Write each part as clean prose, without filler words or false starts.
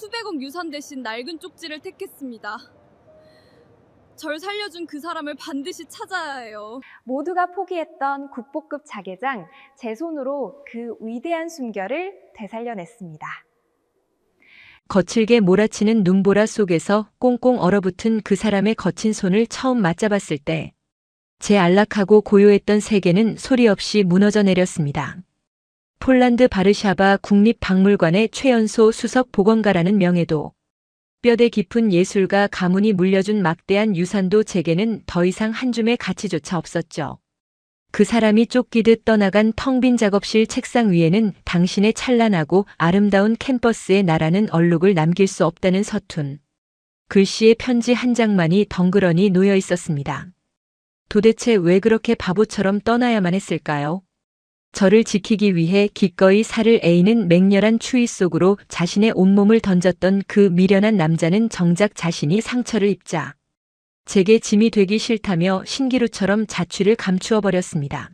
수백억 유산 대신 낡은 쪽지를 택했습니다. 절 살려준 그 사람을 반드시 찾아야 해요. 모두가 포기했던 국보급 자개장, 제 손으로 그 위대한 숨결을 되살려냈습니다. 거칠게 몰아치는 눈보라 속에서 꽁꽁 얼어붙은 그 사람의 거친 손을 처음 맞잡았을 때 제 안락하고 고요했던 세계는 소리 없이 무너져 내렸습니다. 폴란드 바르샤바 국립박물관의 최연소 수석 보건가라는 명예도, 뼈대 깊은 예술가 가문이 물려준 막대한 유산도 제게는 더 이상 한 줌의 가치조차 없었죠. 그 사람이 쫓기듯 떠나간 텅 빈 작업실 책상 위에는 당신의 찬란하고 아름다운 캠퍼스의 나라는 얼룩을 남길 수 없다는 서툰 글씨의 편지 한 장만이 덩그러니 놓여 있었습니다. 도대체 왜 그렇게 바보처럼 떠나야만 했을까요? 저를 지키기 위해 기꺼이 살을 에이는 맹렬한 추위 속으로 자신의 온몸을 던졌던 그 미련한 남자는 정작 자신이 상처를 입자 제게 짐이 되기 싫다며 신기루처럼 자취를 감추어 버렸습니다.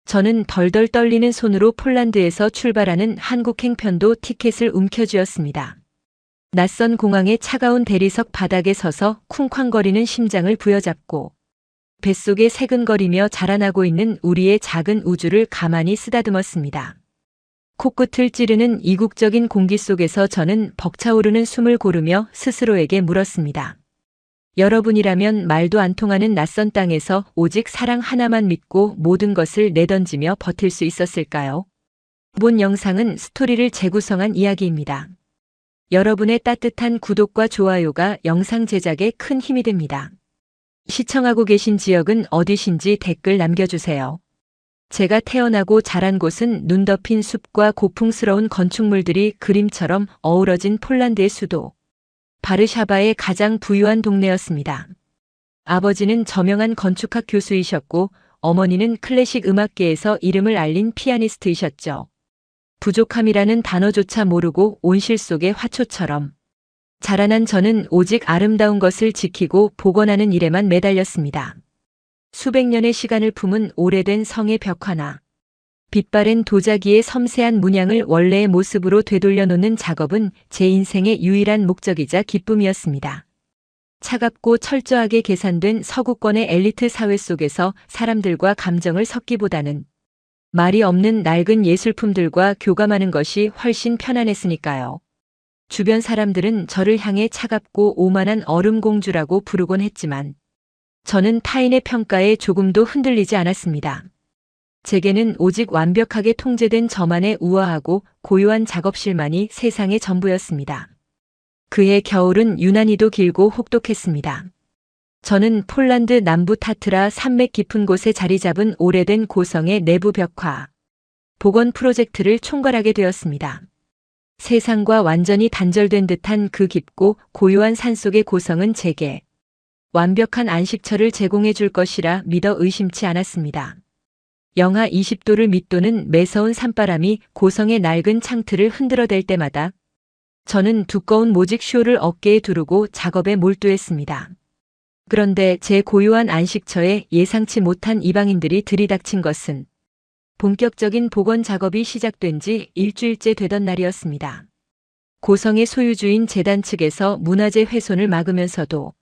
저는 덜덜 떨리는 손으로 폴란드에서 출발하는 한국행 편도 티켓을 움켜쥐었습니다. 낯선 공항의 차가운 대리석 바닥에 서서 쿵쾅거리는 심장을 부여잡고 뱃속에 새근거리며 자라나고 있는 우리의 작은 우주를 가만히 쓰다듬었습니다. 코끝을 찌르는 이국적인 공기 속에서 저는 벅차오르는 숨을 고르며 스스로에게 물었습니다. 여러분이라면 말도 안 통하는 낯선 땅에서 오직 사랑 하나만 믿고 모든 것을 내던지며 버틸 수 있었을까요? 본 영상은 스토리를 재구성한 이야기입니다. 여러분의 따뜻한 구독과 좋아요가 영상 제작에 큰 힘이 됩니다. 시청하고 계신 지역은 어디신지 댓글 남겨주세요. 제가 태어나고 자란 곳은 눈 덮인 숲과 고풍스러운 건축물들이 그림처럼 어우러진 폴란드의 수도 바르샤바의 가장 부유한 동네였습니다. 아버지는 저명한 건축학 교수이셨고 어머니는 클래식 음악계에서 이름을 알린 피아니스트이셨죠. 부족함이라는 단어조차 모르고 온실 속의 화초처럼 자라난 저는 오직 아름다운 것을 지키고 복원하는 일에만 매달렸습니다. 수백 년의 시간을 품은 오래된 성의 벽 하나, 빛바랜 도자기의 섬세한 문양을 원래의 모습으로 되돌려 놓는 작업은 제 인생의 유일한 목적이자 기쁨이었습니다. 차갑고 철저하게 계산된 서구권의 엘리트 사회 속에서 사람들과 감정을 섞기보다는 말이 없는 낡은 예술품들과 교감하는 것이 훨씬 편안했으니까요. 주변 사람들은 저를 향해 차갑고 오만한 얼음공주라고 부르곤 했지만 저는 타인의 평가에 조금도 흔들리지 않았습니다. 제게는 오직 완벽하게 통제된 저만의 우아하고 고요한 작업실만이 세상의 전부였습니다. 그해 겨울은 유난히도 길고 혹독했습니다. 저는 폴란드 남부 타트라 산맥 깊은 곳에 자리 잡은 오래된 고성의 내부 벽화, 복원 프로젝트를 총괄하게 되었습니다. 세상과 완전히 단절된 듯한 그 깊고 고요한 산속의 고성은 제게 완벽한 안식처를 제공해 줄 것이라 믿어 의심치 않았습니다. 영하 20도를 밑도는 매서운 산바람이 고성의 낡은 창틀을 흔들어댈 때마다 저는 두꺼운 모직 쇼를 어깨에 두르고 작업에 몰두했습니다. 그런데 제 고요한 안식처에 예상치 못한 이방인들이 들이닥친 것은 본격적인 복원 작업이 시작된 지 일주일째 되던 날이었습니다. 고성의 소유주인 재단 측에서 문화재 훼손을 막으면서도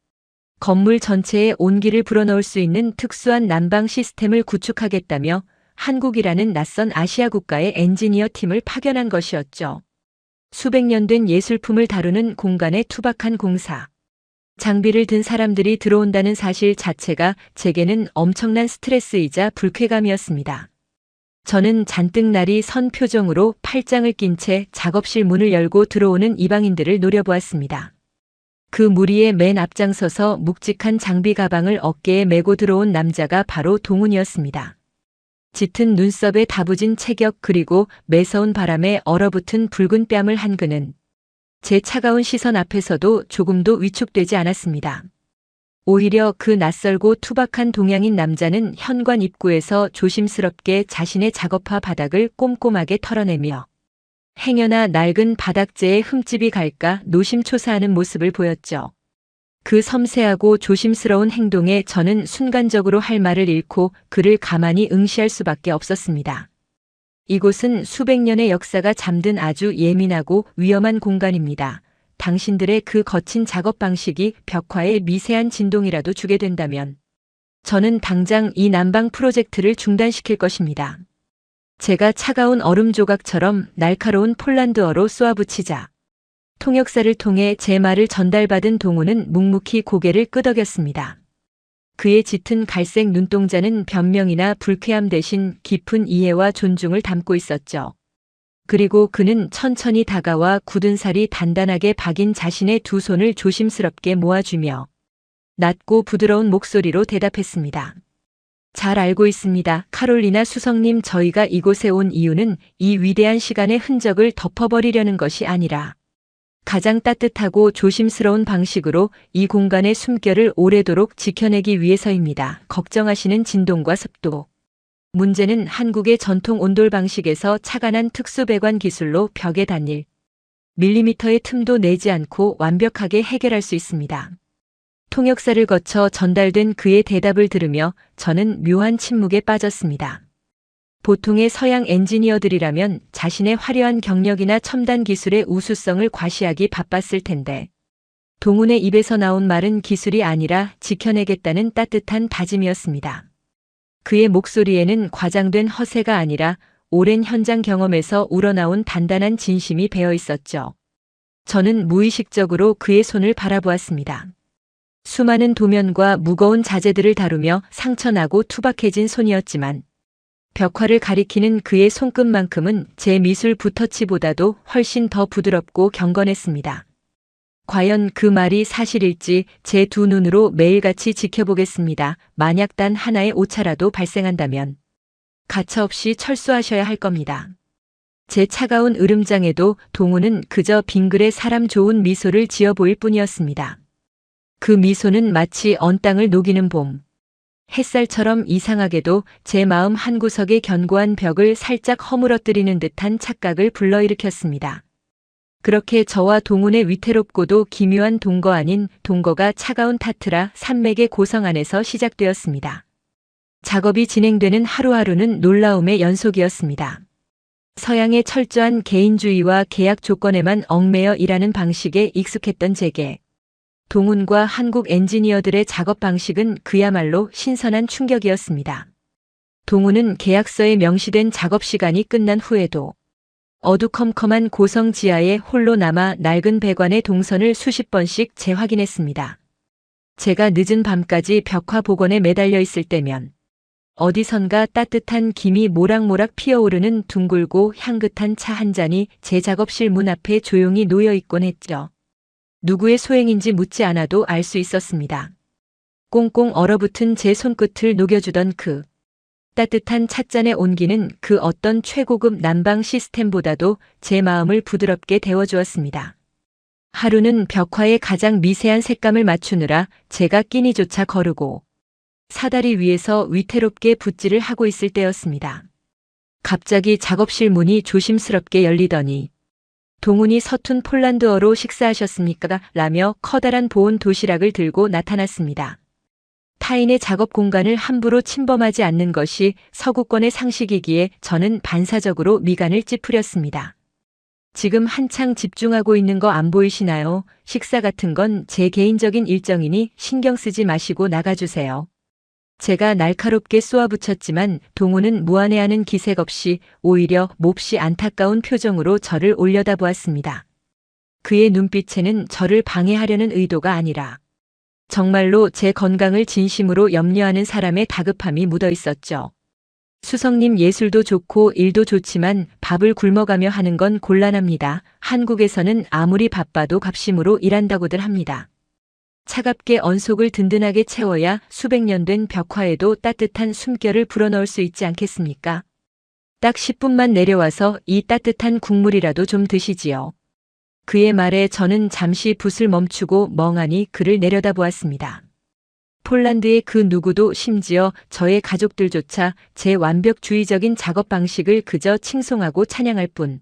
건물 전체에 온기를 불어넣을 수 있는 특수한 난방 시스템을 구축하겠다며 한국이라는 낯선 아시아 국가의 엔지니어 팀을 파견한 것이었죠. 수백 년 된 예술품을 다루는 공간에 투박한 공사. 장비를 든 사람들이 들어온다는 사실 자체가 제게는 엄청난 스트레스이자 불쾌감이었습니다. 저는 잔뜩 날이 선 표정으로 팔짱을 낀 채 작업실 문을 열고 들어오는 이방인들을 노려보았습니다. 그 무리의 맨 앞장서서 묵직한 장비 가방을 어깨에 메고 들어온 남자가 바로 동훈이었습니다. 짙은 눈썹에 다부진 체격 그리고 매서운 바람에 얼어붙은 붉은 뺨을 한 그는 제 차가운 시선 앞에서도 조금도 위축되지 않았습니다. 오히려 그 낯설고 투박한 동양인 남자는 현관 입구에서 조심스럽게 자신의 작업화 바닥을 꼼꼼하게 털어내며 행여나 낡은 바닥재에 흠집이 갈까 노심초사하는 모습을 보였죠. 그 섬세하고 조심스러운 행동에 저는 순간적으로 할 말을 잃고 그를 가만히 응시할 수밖에 없었습니다. 이곳은 수백 년의 역사가 잠든 아주 예민하고 위험한 공간입니다. 당신들의 그 거친 작업 방식이 벽화에 미세한 진동이라도 주게 된다면 저는 당장 이 난방 프로젝트를 중단시킬 것입니다. 제가 차가운 얼음 조각처럼 날카로운 폴란드어로 쏘아붙이자 통역사를 통해 제 말을 전달받은 동우는 묵묵히 고개를 끄덕였습니다. 그의 짙은 갈색 눈동자는 변명이나 불쾌함 대신 깊은 이해와 존중을 담고 있었죠. 그리고 그는 천천히 다가와 굳은 살이 단단하게 박인 자신의 두 손을 조심스럽게 모아주며 낮고 부드러운 목소리로 대답했습니다. 잘 알고 있습니다. 카롤리나 수석님, 저희가 이곳에 온 이유는 이 위대한 시간의 흔적을 덮어버리려는 것이 아니라 가장 따뜻하고 조심스러운 방식으로 이 공간의 숨결을 오래도록 지켜내기 위해서입니다. 걱정하시는 진동과 습도. 문제는 한국의 전통 온돌 방식에서 착안한 특수 배관 기술로 벽에 단일 밀리미터의 틈도 내지 않고 완벽하게 해결할 수 있습니다. 통역사를 거쳐 전달된 그의 대답을 들으며 저는 묘한 침묵에 빠졌습니다. 보통의 서양 엔지니어들이라면 자신의 화려한 경력이나 첨단 기술의 우수성을 과시하기 바빴을 텐데 동훈의 입에서 나온 말은 기술이 아니라 지켜내겠다는 따뜻한 다짐이었습니다. 그의 목소리에는 과장된 허세가 아니라 오랜 현장 경험에서 우러나온 단단한 진심이 배어 있었죠. 저는 무의식적으로 그의 손을 바라보았습니다. 수많은 도면과 무거운 자재들을 다루며 상처나고 투박해진 손이었지만 벽화를 가리키는 그의 손끝만큼은 제 미술 붓터치보다도 훨씬 더 부드럽고 경건했습니다. 과연 그 말이 사실일지 제 두 눈으로 매일같이 지켜보겠습니다. 만약 단 하나의 오차라도 발생한다면 가차없이 철수하셔야 할 겁니다. 제 차가운 으름장에도 동우는 그저 빙글에 사람 좋은 미소를 지어 보일 뿐이었습니다. 그 미소는 마치 언 땅을 녹이는 봄 햇살처럼 이상하게도 제 마음 한구석의 견고한 벽을 살짝 허물어뜨리는 듯한 착각을 불러일으켰습니다. 그렇게 저와 동훈의 위태롭고도 기묘한 동거 아닌 동거가 차가운 타트라 산맥의 고성 안에서 시작되었습니다. 작업이 진행되는 하루하루는 놀라움의 연속이었습니다. 서양의 철저한 개인주의와 계약 조건에만 얽매여 일하는 방식에 익숙했던 제게 동훈과 한국 엔지니어들의 작업 방식은 그야말로 신선한 충격이었습니다. 동훈은 계약서에 명시된 작업 시간이 끝난 후에도 어두컴컴한 고성 지하에 홀로 남아 낡은 배관의 동선을 수십 번씩 재확인했습니다. 제가 늦은 밤까지 벽화 복원에 매달려 있을 때면 어디선가 따뜻한 김이 모락모락 피어오르는 둥글고 향긋한 차 한 잔이 제 작업실 문 앞에 조용히 놓여 있곤 했죠. 누구의 소행인지 묻지 않아도 알 수 있었습니다. 꽁꽁 얼어붙은 제 손끝을 녹여주던 그 따뜻한 찻잔의 온기는 그 어떤 최고급 난방 시스템보다도 제 마음을 부드럽게 데워주었습니다. 하루는 벽화의 가장 미세한 색감을 맞추느라 제가 끼니조차 거르고 사다리 위에서 위태롭게 붓질을 하고 있을 때였습니다. 갑자기 작업실 문이 조심스럽게 열리더니 동훈이 서툰 폴란드어로 식사하셨습니까? 라며 커다란 보온 도시락을 들고 나타났습니다. 타인의 작업 공간을 함부로 침범하지 않는 것이 서구권의 상식이기에 저는 반사적으로 미간을 찌푸렸습니다. 지금 한창 집중하고 있는 거 안 보이시나요? 식사 같은 건 제 개인적인 일정이니 신경 쓰지 마시고 나가주세요. 제가 날카롭게 쏘아붙였지만 동훈은 무안해하는 기색 없이 오히려 몹시 안타까운 표정으로 저를 올려다보았습니다. 그의 눈빛에는 저를 방해하려는 의도가 아니라 정말로 제 건강을 진심으로 염려하는 사람의 다급함이 묻어 있었죠. 수석님, 예술도 좋고 일도 좋지만 밥을 굶어가며 하는 건 곤란합니다. 한국에서는 아무리 바빠도 갑심으로 일한다고들 합니다. 차갑게 언속을 든든하게 채워야 수백 년 된 벽화에도 따뜻한 숨결을 불어넣을 수 있지 않겠습니까? 딱 10분만 내려와서 이 따뜻한 국물이라도 좀 드시지요. 그의 말에 저는 잠시 붓을 멈추고 멍하니 그를 내려다보았습니다. 폴란드의 그 누구도 심지어 저의 가족들조차 제 완벽주의적인 작업 방식을 그저 칭송하고 찬양할 뿐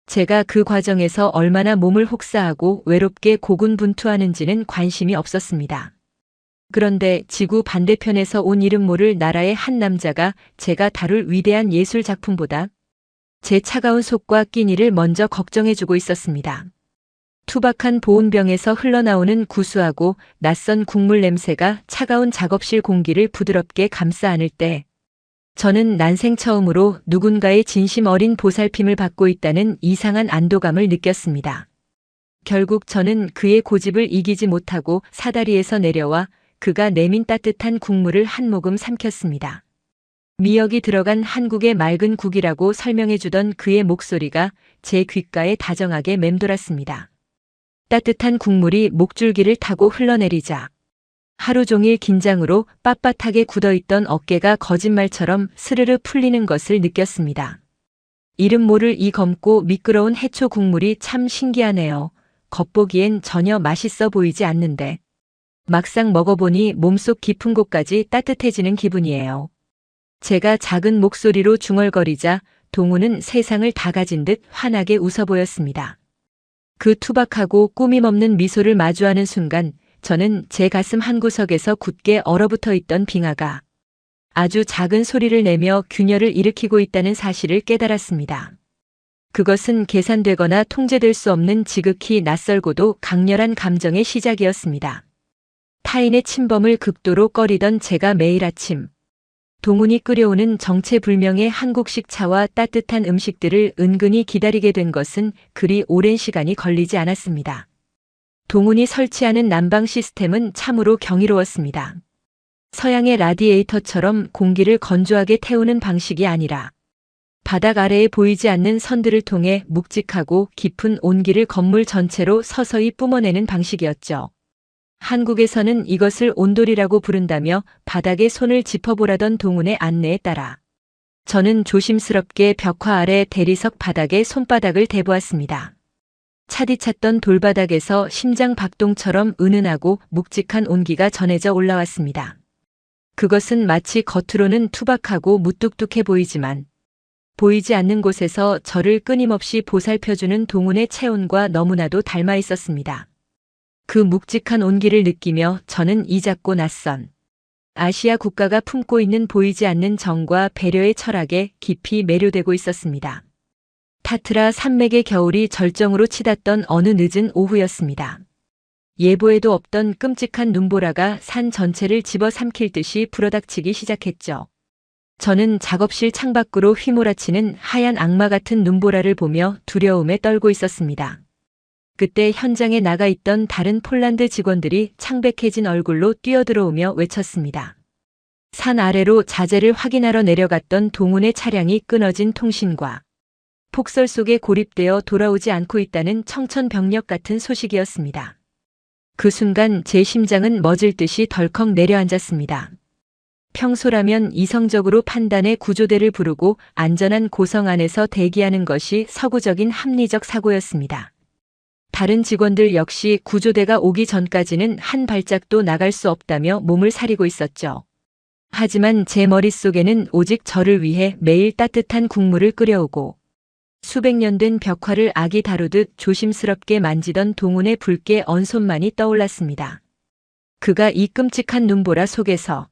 제가 그 과정에서 얼마나 몸을 혹사하고 외롭게 고군분투하는지는 관심이 없었습니다. 그런데 지구 반대편에서 온 이름 모를 나라의 한 남자가 제가 다룰 위대한 예술 작품보다 제 차가운 속과 끼니를 먼저 걱정해주고 있었습니다. 투박한 보온병에서 흘러나오는 구수하고 낯선 국물 냄새가 차가운 작업실 공기를 부드럽게 감싸 안을 때 저는 난생 처음으로 누군가의 진심 어린 보살핌을 받고 있다는 이상한 안도감을 느꼈습니다. 결국 저는 그의 고집을 이기지 못하고 사다리에서 내려와 그가 내민 따뜻한 국물을 한 모금 삼켰습니다. 미역이 들어간 한국의 맑은 국이라고 설명해주던 그의 목소리가 제 귓가에 다정하게 맴돌았습니다. 따뜻한 국물이 목줄기를 타고 흘러내리자 하루 종일 긴장으로 빳빳하게 굳어있던 어깨가 거짓말처럼 스르르 풀리는 것을 느꼈습니다. 이름 모를 이 검고 미끄러운 해초 국물이 참 신기하네요. 겉보기엔 전혀 맛있어 보이지 않는데 막상 먹어보니 몸속 깊은 곳까지 따뜻해지는 기분이에요. 제가 작은 목소리로 중얼거리자 동우는 세상을 다 가진 듯 환하게 웃어 보였습니다. 그 투박하고 꾸밈없는 미소를 마주하는 순간 저는 제 가슴 한구석에서 굳게 얼어붙어 있던 빙하가 아주 작은 소리를 내며 균열을 일으키고 있다는 사실을 깨달았습니다. 그것은 계산되거나 통제될 수 없는 지극히 낯설고도 강렬한 감정의 시작이었습니다. 타인의 침범을 극도로 꺼리던 제가 매일 아침 동훈이 끓여오는 정체불명의 한국식 차와 따뜻한 음식들을 은근히 기다리게 된 것은 그리 오랜 시간이 걸리지 않았습니다. 동훈이 설치하는 난방 시스템은 참으로 경이로웠습니다. 서양의 라디에이터처럼 공기를 건조하게 태우는 방식이 아니라 바닥 아래에 보이지 않는 선들을 통해 묵직하고 깊은 온기를 건물 전체로 서서히 뿜어내는 방식이었죠. 한국에서는 이것을 온돌이라고 부른다며 바닥에 손을 짚어보라던 동훈의 안내에 따라 저는 조심스럽게 벽화 아래 대리석 바닥에 손바닥을 대보았습니다. 차디찼던 돌바닥에서 심장 박동처럼 은은하고 묵직한 온기가 전해져 올라왔습니다. 그것은 마치 겉으로는 투박하고 무뚝뚝해 보이지만 보이지 않는 곳에서 저를 끊임없이 보살펴주는 동훈의 체온과 너무나도 닮아 있었습니다. 그 묵직한 온기를 느끼며 저는 이 작고 낯선 아시아 국가가 품고 있는 보이지 않는 정과 배려의 철학에 깊이 매료되고 있었습니다. 타트라 산맥의 겨울이 절정으로 치닫던 어느 늦은 오후였습니다. 예보에도 없던 끔찍한 눈보라가 산 전체를 집어삼킬 듯이 불어닥치기 시작했죠. 저는 작업실 창밖으로 휘몰아치는 하얀 악마 같은 눈보라를 보며 두려움에 떨고 있었습니다. 그때 현장에 나가 있던 다른 폴란드 직원들이 창백해진 얼굴로 뛰어들어오며 외쳤습니다. 산 아래로 자재를 확인하러 내려갔던 동훈의 차량이 끊어진 통신과 폭설 속에 고립되어 돌아오지 않고 있다는 청천벽력 같은 소식이었습니다. 그 순간 제 심장은 멎을 듯이 덜컥 내려앉았습니다. 평소라면 이성적으로 판단해 구조대를 부르고 안전한 고성 안에서 대기하는 것이 서구적인 합리적 사고였습니다. 다른 직원들 역시 구조대가 오기 전까지는 한 발짝도 나갈 수 없다며 몸을 사리고 있었죠. 하지만 제 머릿속에는 오직 저를 위해 매일 따뜻한 국물을 끓여오고 수백 년 된 벽화를 아기 다루듯 조심스럽게 만지던 동훈의 붉게 언 손만이 떠올랐습니다. 그가 이 끔찍한 눈보라 속에서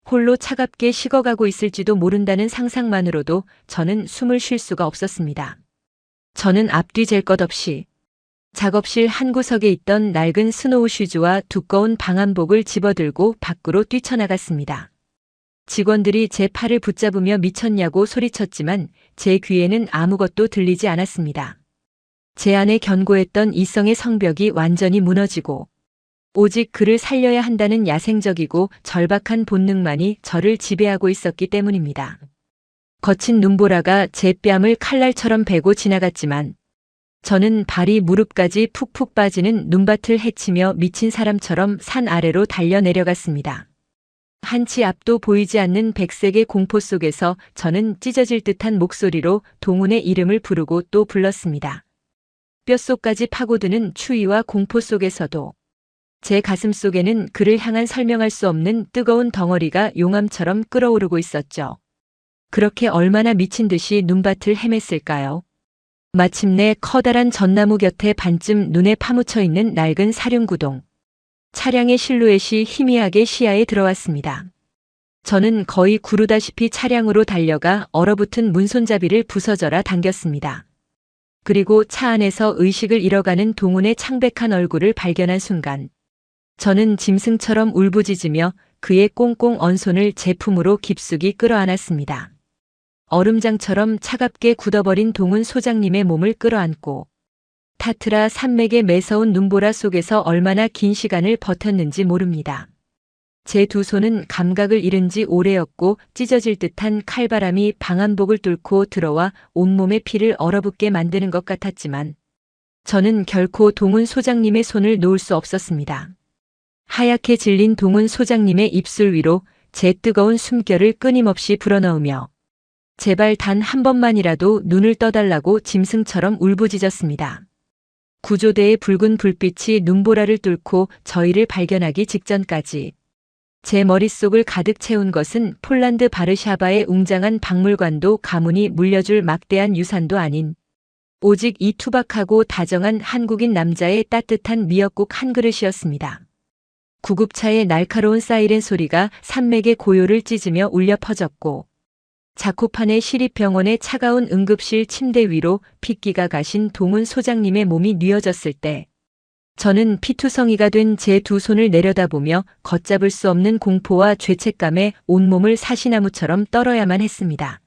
홀로 차갑게 식어가고 있을지도 모른다는 상상만으로도 저는 숨을 쉴 수가 없었습니다. 저는 앞뒤 잴 것 없이 작업실 한 구석에 있던 낡은 스노우 슈즈와 두꺼운 방한복을 집어들고 밖으로 뛰쳐나갔습니다. 직원들이 제 팔을 붙잡으며 미쳤냐고 소리쳤지만 제 귀에는 아무것도 들리지 않았습니다. 제 안에 견고했던 이성의 성벽이 완전히 무너지고 오직 그를 살려야 한다는 야생적이고 절박한 본능만이 저를 지배하고 있었기 때문입니다. 거친 눈보라가 제 뺨을 칼날처럼 베고 지나갔지만 저는 발이 무릎까지 푹푹 빠지는 눈밭을 헤치며 미친 사람처럼 산 아래로 달려 내려갔습니다. 한치 앞도 보이지 않는 백색의 공포 속에서 저는 찢어질 듯한 목소리로 동훈의 이름을 부르고 또 불렀습니다. 뼛속까지 파고드는 추위와 공포 속에서도 제 가슴 속에는 그를 향한 설명할 수 없는 뜨거운 덩어리가 용암처럼 끓어오르고 있었죠. 그렇게 얼마나 미친 듯이 눈밭을 헤맸을까요? 마침내 커다란 전나무 곁에 반쯤 눈에 파묻혀 있는 낡은 사륜구동. 차량의 실루엣이 희미하게 시야에 들어왔습니다. 저는 거의 구르다시피 차량으로 달려가 얼어붙은 문손잡이를 부서져라 당겼습니다. 그리고 차 안에서 의식을 잃어가는 동훈의 창백한 얼굴을 발견한 순간 저는 짐승처럼 울부짖으며 그의 꽁꽁 언 손을 제 품으로 깊숙이 끌어안았습니다. 얼음장처럼 차갑게 굳어버린 동훈 소장님의 몸을 끌어안고 타트라 산맥의 매서운 눈보라 속에서 얼마나 긴 시간을 버텼는지 모릅니다. 제 두 손은 감각을 잃은 지 오래였고 찢어질 듯한 칼바람이 방한복을 뚫고 들어와 온몸의 피를 얼어붙게 만드는 것 같았지만 저는 결코 동훈 소장님의 손을 놓을 수 없었습니다. 하얗게 질린 동훈 소장님의 입술 위로 제 뜨거운 숨결을 끊임없이 불어넣으며 제발 단 한 번만이라도 눈을 떠달라고 짐승처럼 울부짖었습니다. 구조대의 붉은 불빛이 눈보라를 뚫고 저희를 발견하기 직전까지 제 머릿속을 가득 채운 것은 폴란드 바르샤바의 웅장한 박물관도 가문이 물려줄 막대한 유산도 아닌 오직 이 투박하고 다정한 한국인 남자의 따뜻한 미역국 한 그릇이었습니다. 구급차의 날카로운 사이렌 소리가 산맥의 고요를 찢으며 울려 퍼졌고 자코판의 시립병원의 차가운 응급실 침대 위로 핏기가 가신 동훈 소장님의 몸이 뉘어졌을 때 저는 피투성이가 된 제 두 손을 내려다보며 걷잡을 수 없는 공포와 죄책감에 온몸을 사시나무처럼 떨어야만 했습니다.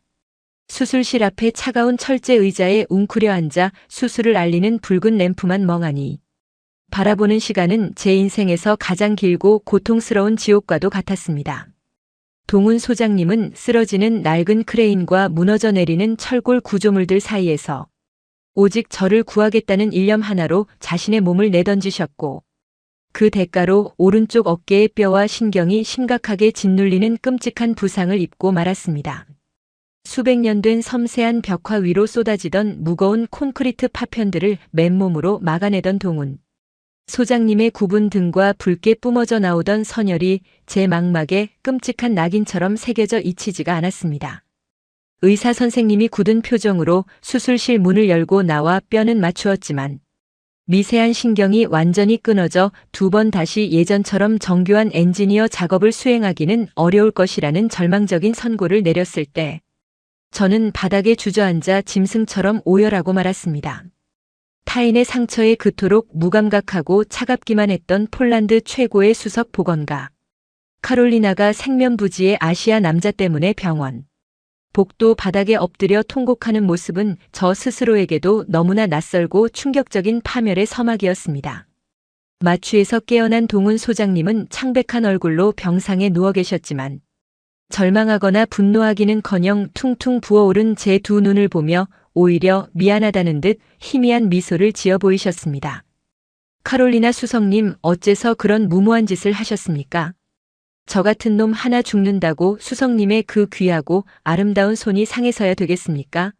수술실 앞에 차가운 철제 의자에 웅크려 앉아 수술을 알리는 붉은 램프만 멍하니 바라보는 시간은 제 인생에서 가장 길고 고통스러운 지옥과도 같았습니다. 동훈 소장님은 쓰러지는 낡은 크레인과 무너져 내리는 철골 구조물들 사이에서 오직 저를 구하겠다는 일념 하나로 자신의 몸을 내던지셨고 그 대가로 오른쪽 어깨의 뼈와 신경이 심각하게 짓눌리는 끔찍한 부상을 입고 말았습니다. 수백 년 된 섬세한 벽화 위로 쏟아지던 무거운 콘크리트 파편들을 맨몸으로 막아내던 동훈 소장님의 굽은 등과 붉게 뿜어져 나오던 선혈이 제 망막에 끔찍한 낙인처럼 새겨져 잊히지가 않았습니다. 의사 선생님이 굳은 표정으로 수술실 문을 열고 나와 뼈는 맞추었지만 미세한 신경이 완전히 끊어져 두 번 다시 예전처럼 정교한 엔지니어 작업을 수행하기는 어려울 것이라는 절망적인 선고를 내렸을 때 저는 바닥에 주저앉아 짐승처럼 오열하고 말았습니다. 타인의 상처에 그토록 무감각하고 차갑기만 했던 폴란드 최고의 수석 보건가 카롤리나가 생면부지의 아시아 남자 때문에 병원 복도 바닥에 엎드려 통곡하는 모습은 저 스스로에게도 너무나 낯설고 충격적인 파멸의 서막이었습니다. 마취에서 깨어난 동훈 소장님은 창백한 얼굴로 병상에 누워 계셨지만 절망하거나 분노하기는커녕 퉁퉁 부어오른 제 두 눈을 보며 오히려 미안하다는 듯 희미한 미소를 지어 보이셨습니다. 카롤리나 수석님, 어째서 그런 무모한 짓을 하셨습니까? 저 같은 놈 하나 죽는다고 수석님의 그 귀하고 아름다운 손이 상해서야 되겠습니까?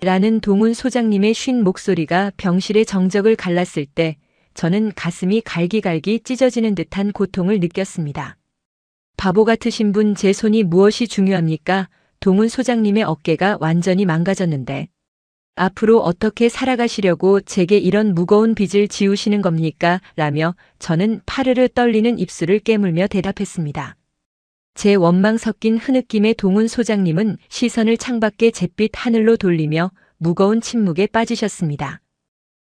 라는 동훈 소장님의 쉰 목소리가 병실의 정적을 갈랐을 때 저는 가슴이 갈기갈기 찢어지는 듯한 고통을 느꼈습니다. 바보 같으신 분, 제 손이 무엇이 중요합니까? 동훈 소장님의 어깨가 완전히 망가졌는데 앞으로 어떻게 살아가시려고 제게 이런 무거운 빚을 지우시는 겁니까? 라며 저는 파르르 떨리는 입술을 깨물며 대답했습니다. 제 원망 섞인 흐느낌의 동훈 소장님은 시선을 창밖의 잿빛 하늘로 돌리며 무거운 침묵에 빠지셨습니다.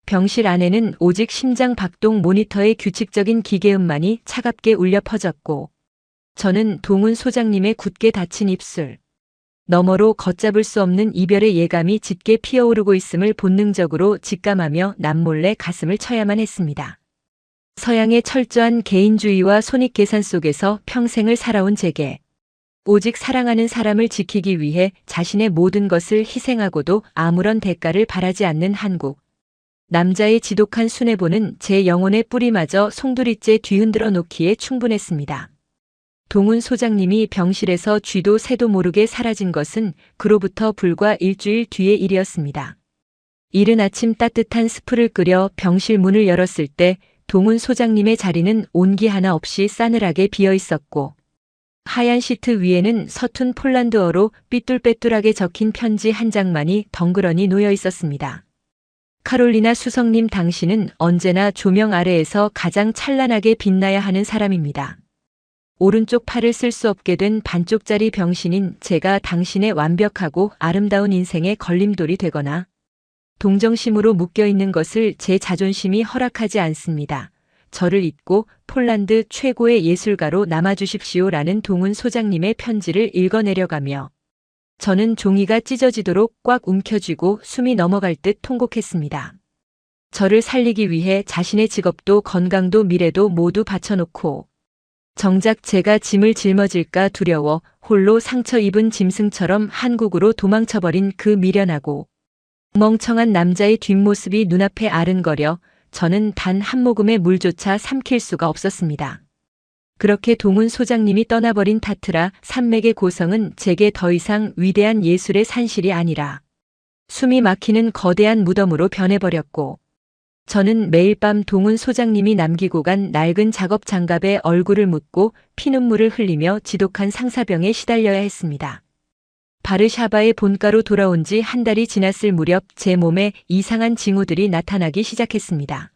병실 안에는 오직 심장 박동 모니터의 규칙적인 기계음만이 차갑게 울려 퍼졌고 저는 동훈 소장님의 굳게 닫힌 입술 너머로 걷잡을 수 없는 이별의 예감이 짙게 피어오르고 있음을 본능적으로 직감하며 남몰래 가슴을 쳐야만 했습니다. 서양의 철저한 개인주의와 손익계산 속에서 평생을 살아온 제게 오직 사랑하는 사람을 지키기 위해 자신의 모든 것을 희생하고도 아무런 대가를 바라지 않는 한국. 남자의 지독한 순애보는 제 영혼의 뿌리마저 송두리째 뒤흔들어 놓기에 충분했습니다. 동훈 소장님이 병실에서 쥐도 새도 모르게 사라진 것은 그로부터 불과 일주일 뒤의 일이었습니다. 이른 아침 따뜻한 스프를 끓여 병실 문을 열었을 때 동훈 소장님의 자리는 온기 하나 없이 싸늘하게 비어 있었고 하얀 시트 위에는 서툰 폴란드어로 삐뚤빼뚤하게 적힌 편지 한 장만이 덩그러니 놓여 있었습니다. 카롤리나 수석님, 당신은 언제나 조명 아래에서 가장 찬란하게 빛나야 하는 사람입니다. 오른쪽 팔을 쓸 수 없게 된 반쪽짜리 병신인 제가 당신의 완벽하고 아름다운 인생의 걸림돌이 되거나 동정심으로 묶여 있는 것을 제 자존심이 허락하지 않습니다. 저를 잊고 폴란드 최고의 예술가로 남아주십시오라는 동훈 소장님의 편지를 읽어내려가며 저는 종이가 찢어지도록 꽉 움켜쥐고 숨이 넘어갈 듯 통곡했습니다. 저를 살리기 위해 자신의 직업도 건강도 미래도 모두 바쳐놓고 정작 제가 짐을 짊어질까 두려워 홀로 상처 입은 짐승처럼 한국으로 도망쳐버린 그 미련하고 멍청한 남자의 뒷모습이 눈앞에 아른거려 저는 단 한 모금의 물조차 삼킬 수가 없었습니다. 그렇게 동훈 소장님이 떠나버린 타트라 산맥의 고성은 제게 더 이상 위대한 예술의 산실이 아니라 숨이 막히는 거대한 무덤으로 변해버렸고 저는 매일 밤 동훈 소장님이 남기고 간 낡은 작업 장갑에 얼굴을 묻고 피눈물을 흘리며 지독한 상사병에 시달려야 했습니다. 바르샤바의 본가로 돌아온 지 한 달이 지났을 무렵 제 몸에 이상한 징후들이 나타나기 시작했습니다.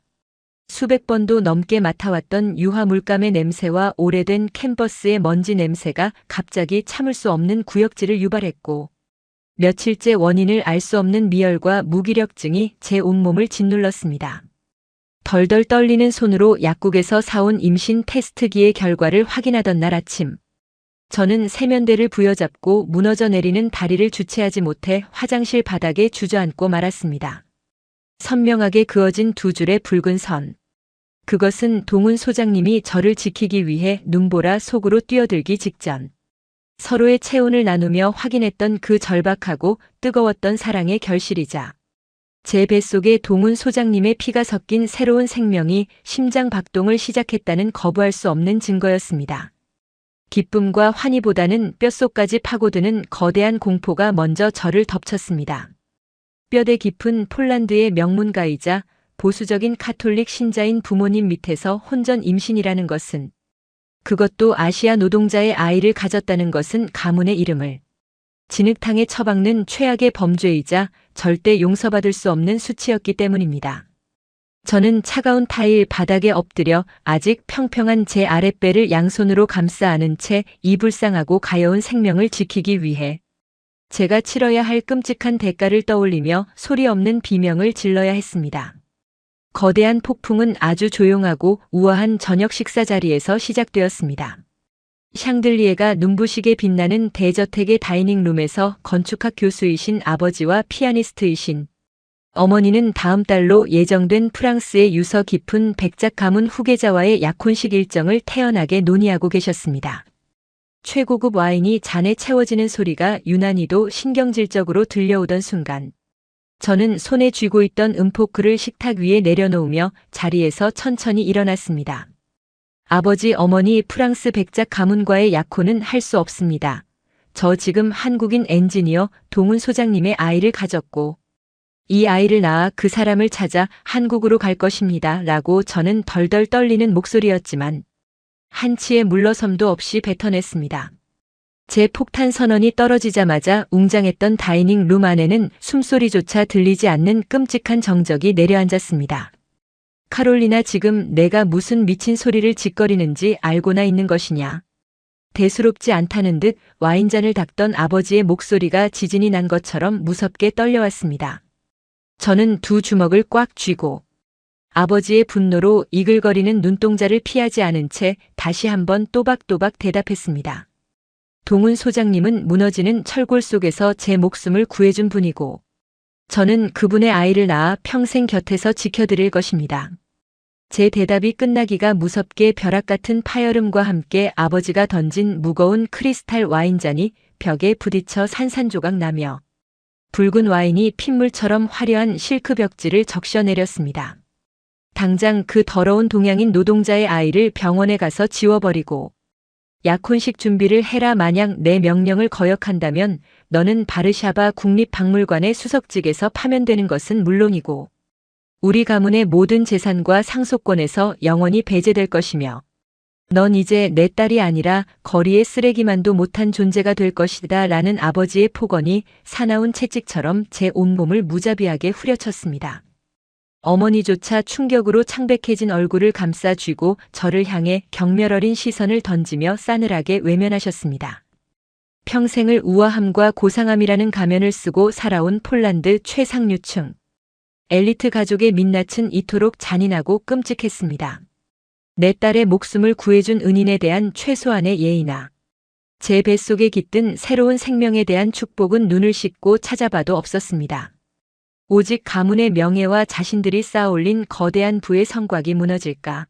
수백 번도 넘게 맡아왔던 유화 물감의 냄새와 오래된 캔버스의 먼지 냄새가 갑자기 참을 수 없는 구역질을 유발했고 며칠째 원인을 알 수 없는 미열과 무기력증이 제 온몸을 짓눌렀습니다. 덜덜 떨리는 손으로 약국에서 사온 임신 테스트기의 결과를 확인하던 날 아침 저는 세면대를 부여잡고 무너져 내리는 다리를 주체하지 못해 화장실 바닥에 주저앉고 말았습니다. 선명하게 그어진 두 줄의 붉은 선. 그것은 동훈 소장님이 저를 지키기 위해 눈보라 속으로 뛰어들기 직전 서로의 체온을 나누며 확인했던 그 절박하고 뜨거웠던 사랑의 결실이자 제 뱃속에 동훈 소장님의 피가 섞인 새로운 생명이 심장 박동을 시작했다는 거부할 수 없는 증거였습니다. 기쁨과 환희보다는 뼛속까지 파고드는 거대한 공포가 먼저 저를 덮쳤습니다. 뼈대 깊은 폴란드의 명문가이자 보수적인 카톨릭 신자인 부모님 밑에서 혼전 임신이라는 것은 그것도 아시아 노동자의 아이를 가졌다는 것은 가문의 이름을 진흙탕에 처박는 최악의 범죄이자 절대 용서받을 수 없는 수치였기 때문입니다. 저는 차가운 타일 바닥에 엎드려 아직 평평한 제 아랫배를 양손으로 감싸 안은 채 이 불쌍하고 가여운 생명을 지키기 위해 제가 치러야 할 끔찍한 대가를 떠올리며 소리 없는 비명을 질러야 했습니다. 거대한 폭풍은 아주 조용하고 우아한 저녁 식사 자리에서 시작되었습니다. 샹들리에가 눈부시게 빛나는 대저택의 다이닝룸에서 건축학 교수이신 아버지와 피아니스트이신 어머니는 다음 달로 예정된 프랑스의 유서 깊은 백작 가문 후계자와의 약혼식 일정을 태연하게 논의하고 계셨습니다. 최고급 와인이 잔에 채워지는 소리가 유난히도 신경질적으로 들려오던 순간 저는 손에 쥐고 있던 음포크를 식탁 위에 내려놓으며 자리에서 천천히 일어났습니다. 아버지, 어머니, 프랑스 백작 가문과의 약혼은 할 수 없습니다. 저 지금 한국인 엔지니어 동훈 소장님의 아이를 가졌고 이 아이를 낳아 그 사람을 찾아 한국으로 갈 것입니다. 라고 저는 덜덜 떨리는 목소리였지만 한치의 물러섬도 없이 뱉어냈습니다. 제 폭탄 선언이 떨어지자마자 웅장했던 다이닝 룸 안에는 숨소리조차 들리지 않는 끔찍한 정적이 내려앉았습니다. 카롤리나, 지금 내가 무슨 미친 소리를 짓거리는지 알고나 있는 것이냐. 대수롭지 않다는 듯 와인잔을 닦던 아버지의 목소리가 지진이 난 것처럼 무섭게 떨려왔습니다. 저는 두 주먹을 꽉 쥐고 아버지의 분노로 이글거리는 눈동자를 피하지 않은 채 다시 한번 또박또박 대답했습니다. 동훈 소장님은 무너지는 철골 속에서 제 목숨을 구해준 분이고 저는 그분의 아이를 낳아 평생 곁에서 지켜드릴 것입니다. 제 대답이 끝나기가 무섭게 벼락 같은 파열음과 함께 아버지가 던진 무거운 크리스탈 와인잔이 벽에 부딪혀 산산조각 나며 붉은 와인이 핏물처럼 화려한 실크 벽지를 적셔내렸습니다. 당장 그 더러운 동양인 노동자의 아이를 병원에 가서 지워버리고 약혼식 준비를 해라. 만약 내 명령을 거역한다면 너는 바르샤바 국립박물관의 수석직에서 파면되는 것은 물론이고 우리 가문의 모든 재산과 상속권에서 영원히 배제될 것이며 넌 이제 내 딸이 아니라 거리의 쓰레기만도 못한 존재가 될 것이다. 라는 아버지의 폭언이 사나운 채찍처럼 제 온몸을 무자비하게 후려쳤습니다. 어머니조차 충격으로 창백해진 얼굴을 감싸 쥐고 저를 향해 경멸 어린 시선을 던지며 싸늘하게 외면하셨습니다. 평생을 우아함과 고상함이라는 가면을 쓰고 살아온 폴란드 최상류층. 엘리트 가족의 민낯은 이토록 잔인하고 끔찍했습니다. 내 딸의 목숨을 구해준 은인에 대한 최소한의 예의나 제 뱃속에 깃든 새로운 생명에 대한 축복은 눈을 씻고 찾아봐도 없었습니다. 오직 가문의 명예와 자신들이 쌓아올린 거대한 부의 성곽이 무너질까.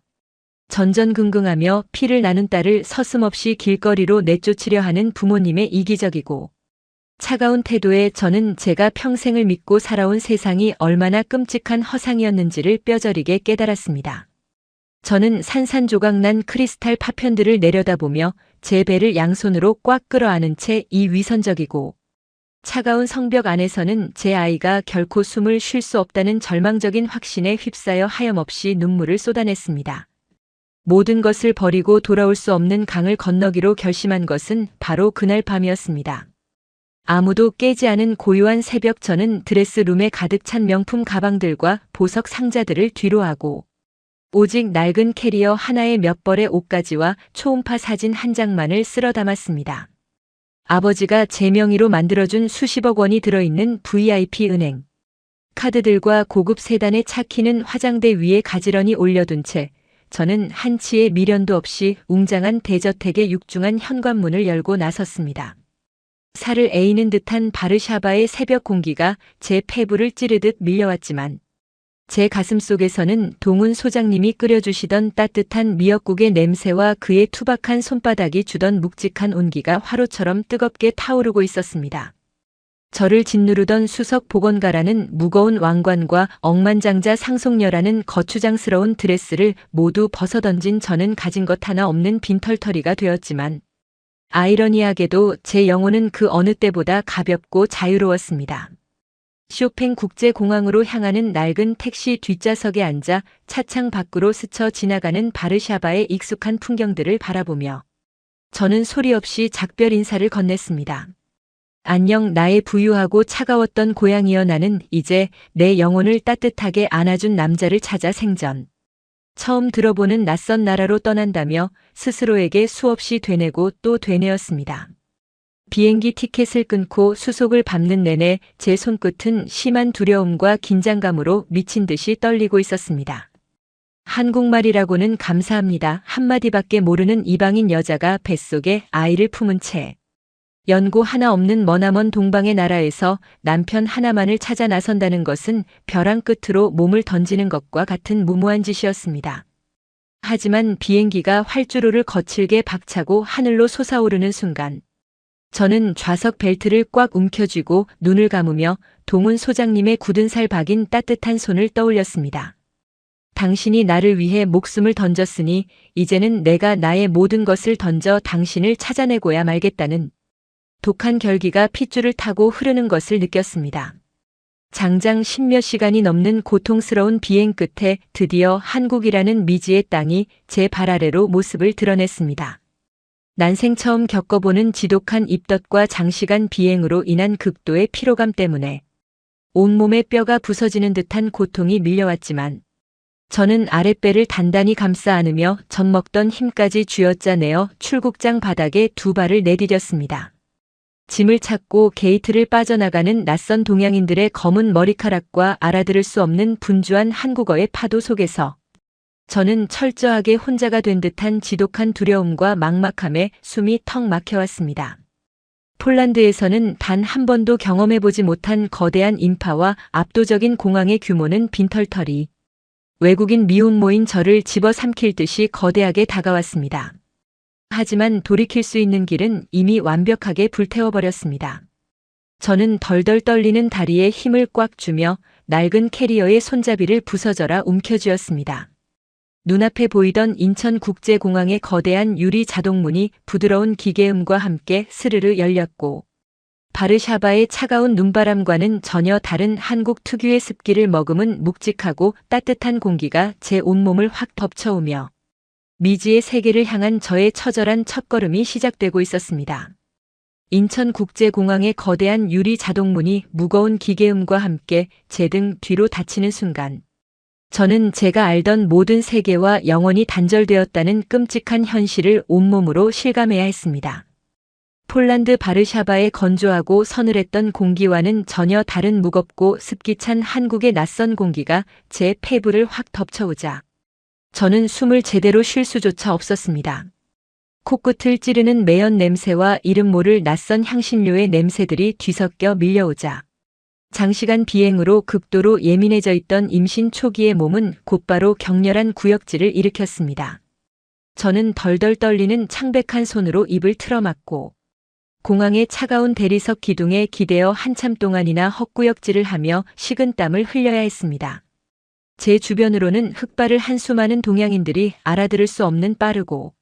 전전긍긍하며 피를 나눈 딸을 서슴없이 길거리로 내쫓으려 하는 부모님의 이기적이고 차가운 태도에 저는 제가 평생을 믿고 살아온 세상이 얼마나 끔찍한 허상이었는지를 뼈저리게 깨달았습니다. 저는 산산조각난 크리스탈 파편들을 내려다보며 제 배를 양손으로 꽉 끌어안은 채 이 위선적이고 차가운 성벽 안에서는 제 아이가 결코 숨을 쉴 수 없다는 절망적인 확신에 휩싸여 하염없이 눈물을 쏟아냈습니다. 모든 것을 버리고 돌아올 수 없는 강을 건너기로 결심한 것은 바로 그날 밤이었습니다. 아무도 깨지 않은 고요한 새벽, 저는 드레스룸에 가득 찬 명품 가방들과 보석 상자들을 뒤로하고 오직 낡은 캐리어 하나에 몇 벌의 옷가지와 초음파 사진 한 장만을 쓸어 담았습니다. 아버지가 제 명의로 만들어준 수십억 원이 들어있는 VIP 은행 카드들과 고급 세단의 차 키는 화장대 위에 가지런히 올려둔 채 저는 한치의 미련도 없이 웅장한 대저택의 육중한 현관문을 열고 나섰습니다. 살을 에이는 듯한 바르샤바의 새벽 공기가 제 폐부를 찌르듯 밀려왔지만 제 가슴 속에서는 동훈 소장님이 끓여주시던 따뜻한 미역국의 냄새와 그의 투박한 손바닥이 주던 묵직한 온기가 화로처럼 뜨겁게 타오르고 있었습니다. 저를 짓누르던 수석 보건가라는 무거운 왕관과 억만장자 상속녀라는 거추장스러운 드레스를 모두 벗어던진 저는 가진 것 하나 없는 빈털터리가 되었지만 아이러니하게도 제 영혼은 그 어느 때보다 가볍고 자유로웠습니다. 쇼팽 국제공항으로 향하는 낡은 택시 뒷좌석에 앉아 차창 밖으로 스쳐 지나가는 바르샤바의 익숙한 풍경들을 바라보며 저는 소리 없이 작별 인사를 건넸습니다. 안녕, 나의 부유하고 차가웠던 고향이여. 나는 이제 내 영혼을 따뜻하게 안아준 남자를 찾아 생전 처음 들어보는 낯선 나라로 떠난다며 스스로에게 수없이 되뇌고 또 되뇌었습니다. 비행기 티켓을 끊고 수속을 밟는 내내 제 손끝은 심한 두려움과 긴장감으로 미친 듯이 떨리고 있었습니다. 한국말이라고는 감사합니다. 한마디밖에 모르는 이방인 여자가 뱃속에 아이를 품은 채 연고 하나 없는 머나먼 동방의 나라에서 남편 하나만을 찾아 나선다는 것은 벼랑 끝으로 몸을 던지는 것과 같은 무모한 짓이었습니다. 하지만 비행기가 활주로를 거칠게 박차고 하늘로 솟아오르는 순간 저는 좌석 벨트를 꽉 움켜쥐고 눈을 감으며 동훈 소장님의 굳은 살 박인 따뜻한 손을 떠올렸습니다. 당신이 나를 위해 목숨을 던졌으니 이제는 내가 나의 모든 것을 던져 당신을 찾아내고야 말겠다는 독한 결기가 핏줄을 타고 흐르는 것을 느꼈습니다. 장장 10몇 시간이 넘는 고통스러운 비행 끝에 드디어 한국이라는 미지의 땅이 제 발 아래로 모습을 드러냈습니다. 난생 처음 겪어보는 지독한 입덧과 장시간 비행으로 인한 극도의 피로감 때문에 온몸의 뼈가 부서지는 듯한 고통이 밀려왔지만 저는 아랫배를 단단히 감싸 안으며 젖먹던 힘까지 쥐어짜내어 출국장 바닥에 두 발을 내디뎠습니다. 짐을 찾고 게이트를 빠져나가는 낯선 동양인들의 검은 머리카락과 알아들을 수 없는 분주한 한국어의 파도 속에서 저는 철저하게 혼자가 된 듯한 지독한 두려움과 막막함에 숨이 턱 막혀왔습니다. 폴란드에서는 단 한 번도 경험해보지 못한 거대한 인파와 압도적인 공항의 규모는 빈털터리 외국인 미혼모인 저를 집어삼킬 듯이 거대하게 다가왔습니다. 하지만 돌이킬 수 있는 길은 이미 완벽하게 불태워버렸습니다. 저는 덜덜 떨리는 다리에 힘을 꽉 주며 낡은 캐리어의 손잡이를 부서져라 움켜쥐었습니다. 눈앞에 보이던 인천국제공항의 거대한 유리 자동문이 부드러운 기계음과 함께 스르르 열렸고 바르샤바의 차가운 눈바람과는 전혀 다른 한국 특유의 습기를 머금은 묵직하고 따뜻한 공기가 제 온몸을 확 덮쳐오며 미지의 세계를 향한 저의 처절한 첫걸음이 시작되고 있었습니다. 인천국제공항의 거대한 유리 자동문이 무거운 기계음과 함께 제 등 뒤로 닫히는 순간 저는 제가 알던 모든 세계와 영원히 단절되었다는 끔찍한 현실을 온몸으로 실감해야 했습니다. 폴란드 바르샤바의 건조하고 서늘했던 공기와는 전혀 다른 무겁고 습기찬 한국의 낯선 공기가 제 폐부를 확 덮쳐오자 저는 숨을 제대로 쉴 수조차 없었습니다. 코끝을 찌르는 매연 냄새와 이름 모를 낯선 향신료의 냄새들이 뒤섞여 밀려오자 장시간 비행으로 극도로 예민해져 있던 임신 초기의 몸은 곧바로 격렬한 구역질을 일으켰습니다. 저는 덜덜 떨리는 창백한 손으로 입을 틀어막고 공항의 차가운 대리석 기둥에 기대어 한참 동안이나 헛구역질을 하며 식은땀을 흘려야 했습니다. 제 주변으로는 흑발을 한 수많은 동양인들이 알아들을 수 없는 빠르고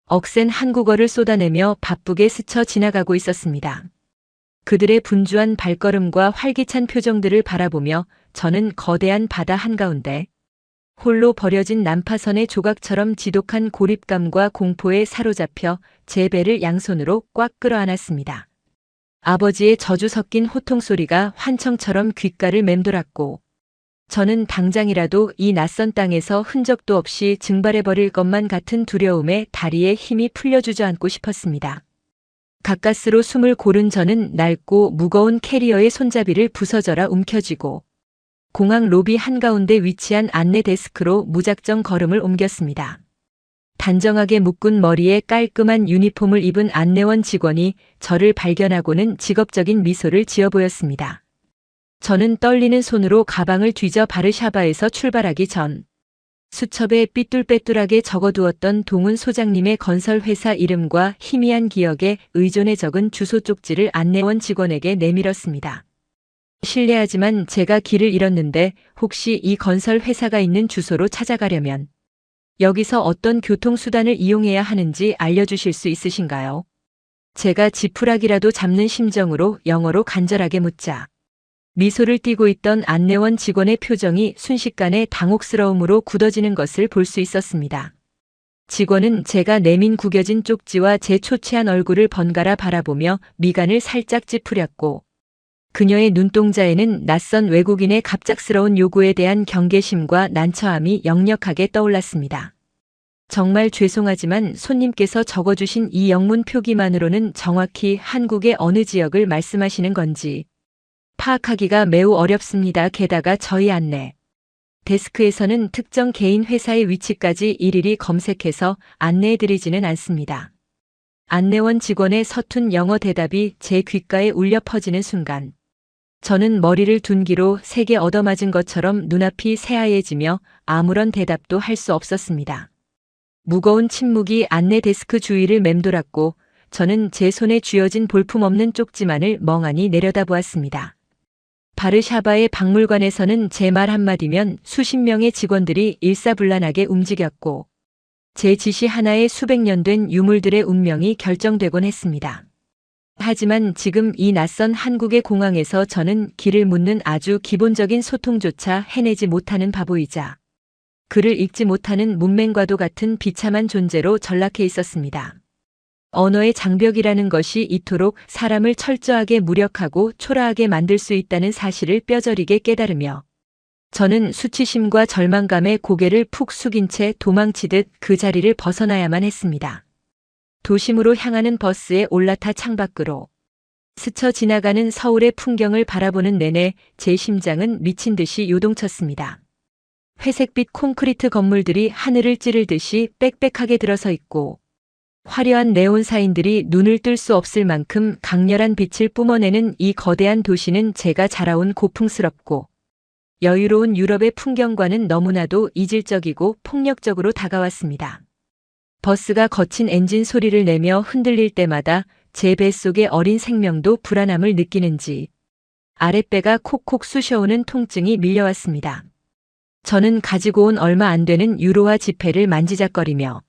억센 한국어를 쏟아내며 바쁘게 스쳐 지나가고 있었습니다. 그들의 분주한 발걸음과 활기찬 표정들을 바라보며 저는 거대한 바다 한가운데 홀로 버려진 난파선의 조각처럼 지독한 고립감과 공포에 사로잡혀 제 배를 양손으로 꽉 끌어안았습니다. 아버지의 저주 섞인 호통 소리가 환청처럼 귓가를 맴돌았고 저는 당장이라도 이 낯선 땅에서 흔적도 없이 증발해버릴 것만 같은 두려움에 다리에 힘이 풀려 주저앉고 싶었습니다. 가까스로 숨을 고른 저는 낡고 무거운 캐리어의 손잡이를 부서져라 움켜쥐고 공항 로비 한가운데 위치한 안내 데스크로 무작정 걸음을 옮겼습니다. 단정하게 묶은 머리에 깔끔한 유니폼을 입은 안내원 직원이 저를 발견하고는 직업적인 미소를 지어 보였습니다. 저는 떨리는 손으로 가방을 뒤져 바르샤바에서 출발하기 전 수첩에 삐뚤빼뚤하게 적어두었던 동훈 소장님의 건설회사 이름과 희미한 기억에 의존해 적은 주소 쪽지를 안내원 직원에게 내밀었습니다. 실례하지만 제가 길을 잃었는데 혹시 이 건설 회사가 있는 주소로 찾아가려면 여기서 어떤 교통수단을 이용해야 하는지 알려주실 수 있으신가요? 제가 지푸라기라도 잡는 심정으로 영어로 간절하게 묻자 미소를 띠고 있던 안내원 직원의 표정이 순식간에 당혹스러움으로 굳어지는 것을 볼 수 있었습니다. 직원은 제가 내민 구겨진 쪽지와 제 초췌한 얼굴을 번갈아 바라보며 미간을 살짝 찌푸렸고 그녀의 눈동자에는 낯선 외국인의 갑작스러운 요구에 대한 경계심과 난처함이 역력하게 떠올랐습니다. 정말 죄송하지만 손님께서 적어주신 이 영문 표기만으로는 정확히 한국의 어느 지역을 말씀하시는 건지 파악하기가 매우 어렵습니다. 게다가 저희 안내 데스크에서는 특정 개인 회사의 위치까지 일일이 검색해서 안내해드리지는 않습니다. 안내원 직원의 서툰 영어 대답이 제 귓가에 울려 퍼지는 순간 저는 머리를 둔기로 세게 얻어맞은 것처럼 눈앞이 새하얘지며 아무런 대답도 할 수 없었습니다. 무거운 침묵이 안내 데스크 주위를 맴돌았고 저는 제 손에 쥐어진 볼품없는 쪽지만을 멍하니 내려다보았습니다. 바르샤바의 박물관에서는 제 말 한마디면 수십 명의 직원들이 일사불란하게 움직였고 제 지시 하나에 수백 년 된 유물들의 운명이 결정되곤 했습니다. 하지만 지금 이 낯선 한국의 공항에서 저는 길을 묻는 아주 기본적인 소통조차 해내지 못하는 바보이자 글을 읽지 못하는 문맹과도 같은 비참한 존재로 전락해 있었습니다. 언어의 장벽이라는 것이 이토록 사람을 철저하게 무력하고 초라하게 만들 수 있다는 사실을 뼈저리게 깨달으며 저는 수치심과 절망감에 고개를 푹 숙인 채 도망치듯 그 자리를 벗어나야만 했습니다. 도심으로 향하는 버스에 올라타 창밖으로 스쳐 지나가는 서울의 풍경을 바라보는 내내 제 심장은 미친 듯이 요동쳤습니다. 회색빛 콘크리트 건물들이 하늘을 찌르듯이 빽빽하게 들어서 있고 화려한 네온 사인들이 눈을 뜰 수 없을 만큼 강렬한 빛을 뿜어내는 이 거대한 도시는 제가 자라온 고풍스럽고 여유로운 유럽의 풍경과는 너무나도 이질적이고 폭력적으로 다가왔습니다. 버스가 거친 엔진 소리를 내며 흔들릴 때마다 제 뱃속의 어린 생명도 불안함을 느끼는지 아랫배가 콕콕 쑤셔오는 통증이 밀려왔습니다. 저는 가지고 온 얼마 안 되는 유로화 지폐를 만지작거리며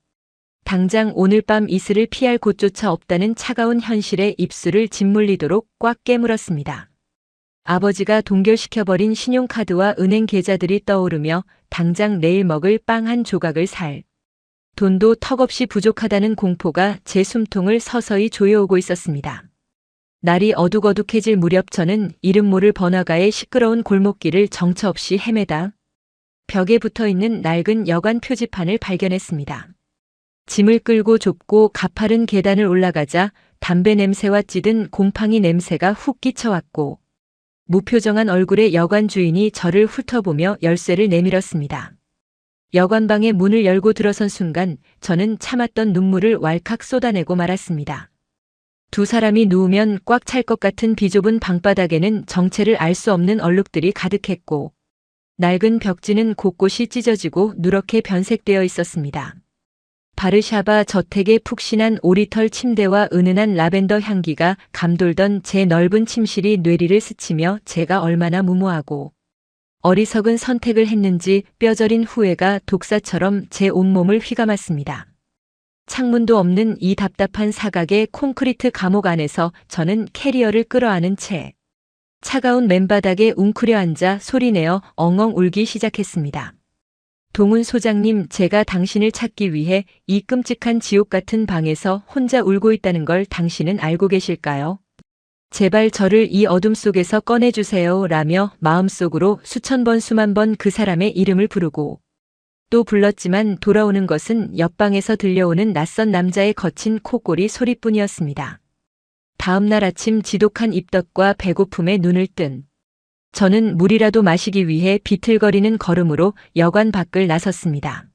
당장 오늘 밤 이슬을 피할 곳조차 없다는 차가운 현실에 입술을 짓물리도록 꽉 깨물었습니다. 아버지가 동결시켜버린 신용카드와 은행 계좌들이 떠오르며 당장 내일 먹을 빵 한 조각을 살 돈도 턱없이 부족하다는 공포가 제 숨통을 서서히 조여오고 있었습니다. 날이 어둑어둑해질 무렵 저는 이름 모를 번화가의 시끄러운 골목길을 정처 없이 헤매다 벽에 붙어있는 낡은 여관 표지판을 발견했습니다. 짐을 끌고 좁고 가파른 계단을 올라가자 담배 냄새와 찌든 곰팡이 냄새가 훅 끼쳐왔고 무표정한 얼굴의 여관 주인이 저를 훑어보며 열쇠를 내밀었습니다. 여관방의 문을 열고 들어선 순간 저는 참았던 눈물을 왈칵 쏟아내고 말았습니다. 두 사람이 누우면 꽉 찰 것 같은 비좁은 방바닥에는 정체를 알 수 없는 얼룩들이 가득했고 낡은 벽지는 곳곳이 찢어지고 누렇게 변색되어 있었습니다. 바르샤바 저택의 푹신한 오리털 침대와 은은한 라벤더 향기가 감돌던 제 넓은 침실이 뇌리를 스치며 제가 얼마나 무모하고 어리석은 선택을 했는지 뼈저린 후회가 독사처럼 제 온몸을 휘감았습니다. 창문도 없는 이 답답한 사각의 콘크리트 감옥 안에서 저는 캐리어를 끌어안은 채 차가운 맨바닥에 웅크려 앉아 소리내어 엉엉 울기 시작했습니다. 동훈 소장님, 제가 당신을 찾기 위해 이 끔찍한 지옥 같은 방에서 혼자 울고 있다는 걸 당신은 알고 계실까요? 제발 저를 이 어둠 속에서 꺼내주세요 라며 마음속으로 수천 번 수만 번 그 사람의 이름을 부르고 또 불렀지만 돌아오는 것은 옆방에서 들려오는 낯선 남자의 거친 코골이 소리뿐이었습니다. 다음 날 아침 지독한 입덧과 배고픔에 눈을 뜬 저는 물이라도 마시기 위해 비틀거리는 걸음으로 여관 밖을 나섰습니다.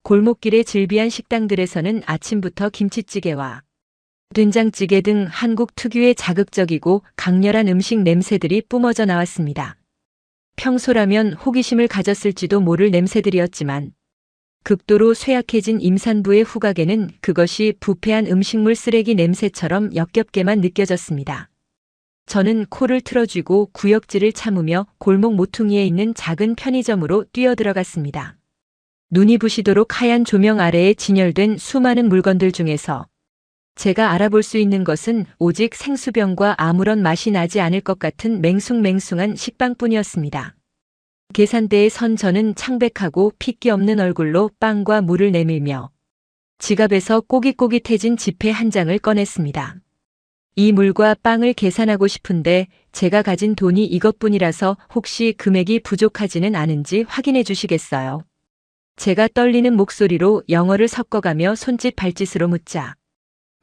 골목길의 즐비한 식당들에서는 아침부터 김치찌개와 된장찌개 등 한국 특유의 자극적이고 강렬한 음식 냄새들이 뿜어져 나왔습니다. 평소라면 호기심을 가졌을지도 모를 냄새들이었지만 극도로 쇠약해진 임산부의 후각에는 그것이 부패한 음식물 쓰레기 냄새처럼 역겹게만 느껴졌습니다. 저는 코를 틀어쥐고 구역질을 참으며 골목 모퉁이에 있는 작은 편의점으로 뛰어들어갔습니다. 눈이 부시도록 하얀 조명 아래에 진열된 수많은 물건들 중에서 제가 알아볼 수 있는 것은 오직 생수병과 아무런 맛이 나지 않을 것 같은 맹숭맹숭한 식빵뿐이었습니다. 계산대에 선 저는 창백하고 핏기 없는 얼굴로 빵과 물을 내밀며 지갑에서 꼬깃꼬깃해진 지폐 한 장을 꺼냈습니다. 이 물과 빵을 계산하고 싶은데 제가 가진 돈이 이것뿐이라서 혹시 금액이 부족하지는 않은지 확인해 주시겠어요? 제가 떨리는 목소리로 영어를 섞어가며 손짓 발짓으로 묻자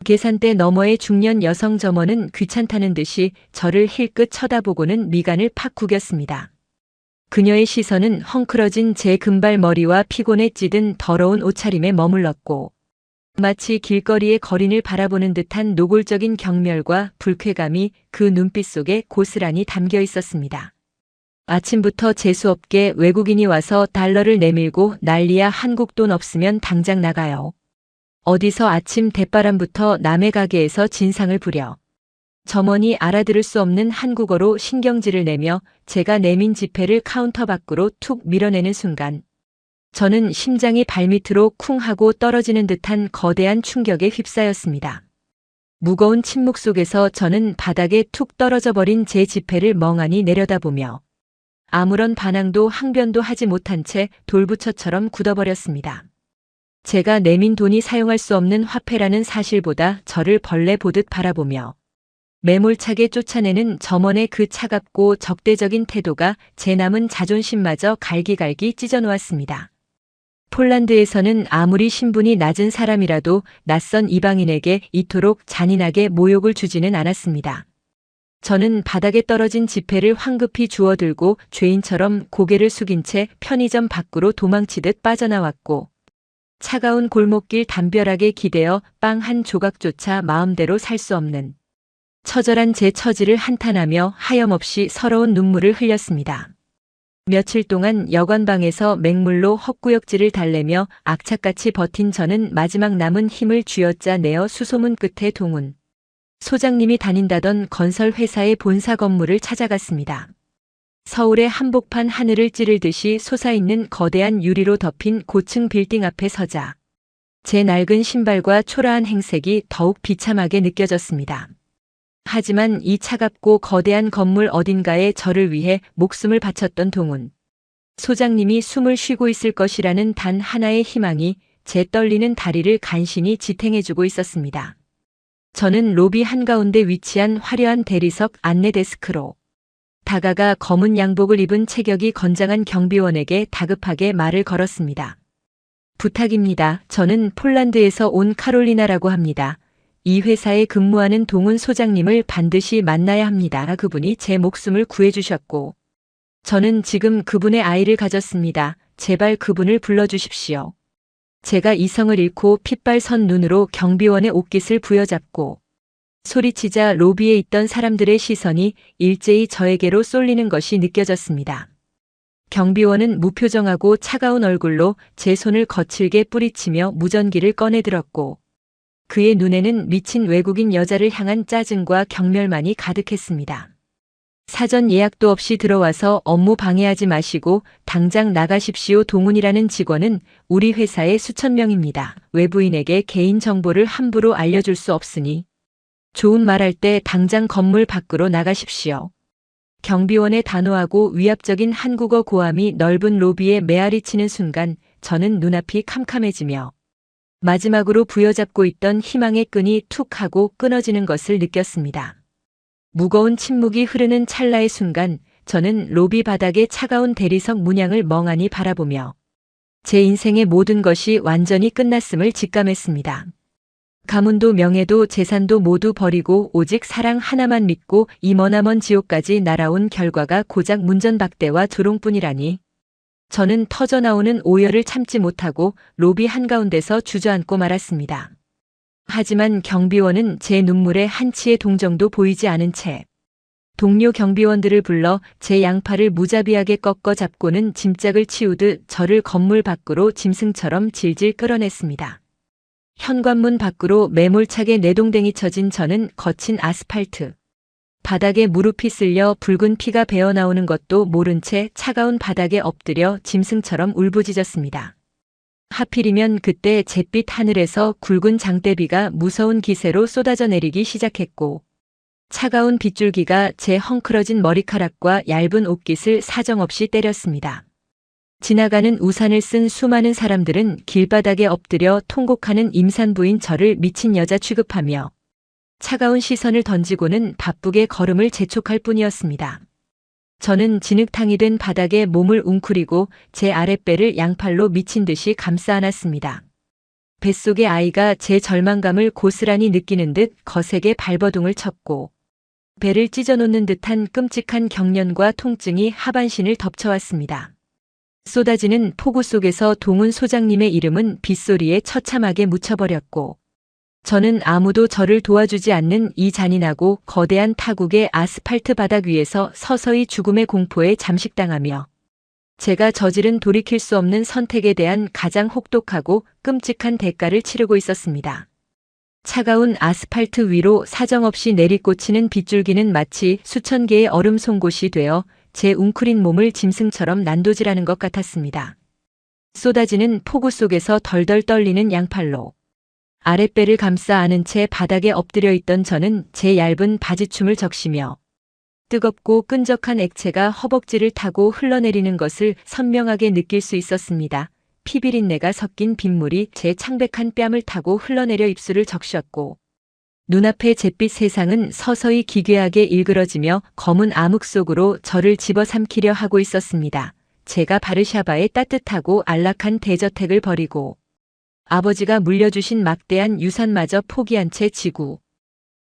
계산대 너머의 중년 여성 점원은 귀찮다는 듯이 저를 힐끗 쳐다보고는 미간을 팍 구겼습니다. 그녀의 시선은 헝클어진 제 금발머리와 피곤에 찌든 더러운 옷차림에 머물렀고 마치 길거리의 거린을 바라보는 듯한 노골적인 경멸과 불쾌감이 그 눈빛 속에 고스란히 담겨 있었습니다. 아침부터 재수없게 외국인이 와서 달러를 내밀고 난리야 한국 돈 없으면 당장 나가요. 어디서 아침 대바람부터 남의 가게에서 진상을 부려. 점원이 알아들을 수 없는 한국어로 신경질을 내며 제가 내민 지폐를 카운터 밖으로 툭 밀어내는 순간 저는 심장이 발밑으로 쿵 하고 떨어지는 듯한 거대한 충격에 휩싸였습니다. 무거운 침묵 속에서 저는 바닥에 툭 떨어져 버린 제 지폐를 멍하니 내려다보며 아무런 반항도 항변도 하지 못한 채 돌부처처럼 굳어버렸습니다. 제가 내민 돈이 사용할 수 없는 화폐라는 사실보다 저를 벌레 보듯 바라보며 매몰차게 쫓아내는 점원의 그 차갑고 적대적인 태도가 제 남은 자존심마저 갈기갈기 찢어놓았습니다. 폴란드에서는 아무리 신분이 낮은 사람이라도 낯선 이방인에게 이토록 잔인하게 모욕을 주지는 않았습니다. 저는 바닥에 떨어진 지폐를 황급히 주워들고 죄인처럼 고개를 숙인 채 편의점 밖으로 도망치듯 빠져나왔고 차가운 골목길 담벼락에 기대어 빵 한 조각조차 마음대로 살 수 없는 처절한 제 처지를 한탄하며 하염없이 서러운 눈물을 흘렸습니다. 며칠 동안 여관방에서 맹물로 헛구역질을 달래며 악착같이 버틴 저는 마지막 남은 힘을 쥐어짜내어 수소문 끝에 동훈 소장님이 다닌다던 건설 회사의 본사 건물을 찾아갔습니다. 서울의 한복판 하늘을 찌르듯이 솟아있는 거대한 유리로 덮인 고층 빌딩 앞에 서자 제 낡은 신발과 초라한 행색이 더욱 비참하게 느껴졌습니다. 하지만 이 차갑고 거대한 건물 어딘가에 저를 위해 목숨을 바쳤던 동훈 소장님이 숨을 쉬고 있을 것이라는 단 하나의 희망이 제 떨리는 다리를 간신히 지탱해주고 있었습니다. 저는 로비 한가운데 위치한 화려한 대리석 안내 데스크로 다가가 검은 양복을 입은 체격이 건장한 경비원에게 다급하게 말을 걸었습니다. 부탁입니다. 저는 폴란드에서 온 카롤리나라고 합니다. 이 회사에 근무하는 동훈 소장님을 반드시 만나야 합니다. 그분이 제 목숨을 구해주셨고, 저는 지금 그분의 아이를 가졌습니다. 제발 그분을 불러주십시오. 제가 이성을 잃고 핏발선 눈으로 경비원의 옷깃을 부여잡고 소리치자 로비에 있던 사람들의 시선이 일제히 저에게로 쏠리는 것이 느껴졌습니다. 경비원은 무표정하고 차가운 얼굴로 제 손을 거칠게 뿌리치며 무전기를 꺼내들었고, 그의 눈에는 미친 외국인 여자를 향한 짜증과 경멸만이 가득했습니다. 사전 예약도 없이 들어와서 업무 방해하지 마시고 당장 나가십시오. 동훈이라는 직원은 우리 회사의 수천 명입니다. 외부인에게 개인 정보를 함부로 알려줄 수 없으니 좋은 말할 때 당장 건물 밖으로 나가십시오. 경비원의 단호하고 위압적인 한국어 고함이 넓은 로비에 메아리 치는 순간 저는 눈앞이 캄캄해지며 마지막으로 부여잡고 있던 희망의 끈이 툭 하고 끊어지는 것을 느꼈습니다. 무거운 침묵이 흐르는 찰나의 순간 저는 로비 바닥의 차가운 대리석 문양을 멍하니 바라보며 제 인생의 모든 것이 완전히 끝났음을 직감했습니다. 가문도 명예도 재산도 모두 버리고 오직 사랑 하나만 믿고 이 머나먼 지옥까지 날아온 결과가 고작 문전박대와 조롱뿐이라니. 저는 터져나오는 오열을 참지 못하고 로비 한가운데서 주저앉고 말았습니다. 하지만 경비원은 제 눈물에 한치의 동정도 보이지 않은 채 동료 경비원들을 불러 제 양팔을 무자비하게 꺾어 잡고는 짐짝을 치우듯 저를 건물 밖으로 짐승처럼 질질 끌어냈습니다. 현관문 밖으로 매몰차게 내동댕이 쳐진 저는 거친 아스팔트 바닥에 무릎이 쓸려 붉은 피가 배어나오는 것도 모른 채 차가운 바닥에 엎드려 짐승처럼 울부짖었습니다. 하필이면 그때 잿빛 하늘에서 굵은 장대비가 무서운 기세로 쏟아져 내리기 시작했고, 차가운 빗줄기가 제 헝클어진 머리카락과 얇은 옷깃을 사정없이 때렸습니다. 지나가는 우산을 쓴 수많은 사람들은 길바닥에 엎드려 통곡하는 임산부인 저를 미친 여자 취급하며 차가운 시선을 던지고는 바쁘게 걸음을 재촉할 뿐이었습니다. 저는 진흙탕이 된 바닥에 몸을 웅크리고 제 아랫배를 양팔로 미친 듯이 감싸 안았습니다. 뱃속의 아이가 제 절망감을 고스란히 느끼는 듯 거세게 발버둥을 쳤고, 배를 찢어놓는 듯한 끔찍한 경련과 통증이 하반신을 덮쳐왔습니다. 쏟아지는 폭우 속에서 동훈 소장님의 이름은 빗소리에 처참하게 묻혀버렸고, 저는 아무도 저를 도와주지 않는 이 잔인하고 거대한 타국의 아스팔트 바닥 위에서 서서히 죽음의 공포에 잠식당하며 제가 저지른 돌이킬 수 없는 선택에 대한 가장 혹독하고 끔찍한 대가를 치르고 있었습니다. 차가운 아스팔트 위로 사정없이 내리꽂히는 빗줄기는 마치 수천 개의 얼음 송곳이 되어 제 웅크린 몸을 짐승처럼 난도질하는 것 같았습니다. 쏟아지는 폭우 속에서 덜덜 떨리는 양팔로 아랫배를 감싸 안은 채 바닥에 엎드려 있던 저는 제 얇은 바지춤을 적시며 뜨겁고 끈적한 액체가 허벅지를 타고 흘러내리는 것을 선명하게 느낄 수 있었습니다. 피비린내가 섞인 빗물이 제 창백한 뺨을 타고 흘러내려 입술을 적셨고, 눈앞의 잿빛 세상은 서서히 기괴하게 일그러지며 검은 암흑 속으로 저를 집어삼키려 하고 있었습니다. 제가 바르샤바의 따뜻하고 안락한 대저택을 버리고 아버지가 물려주신 막대한 유산마저 포기한 채 지구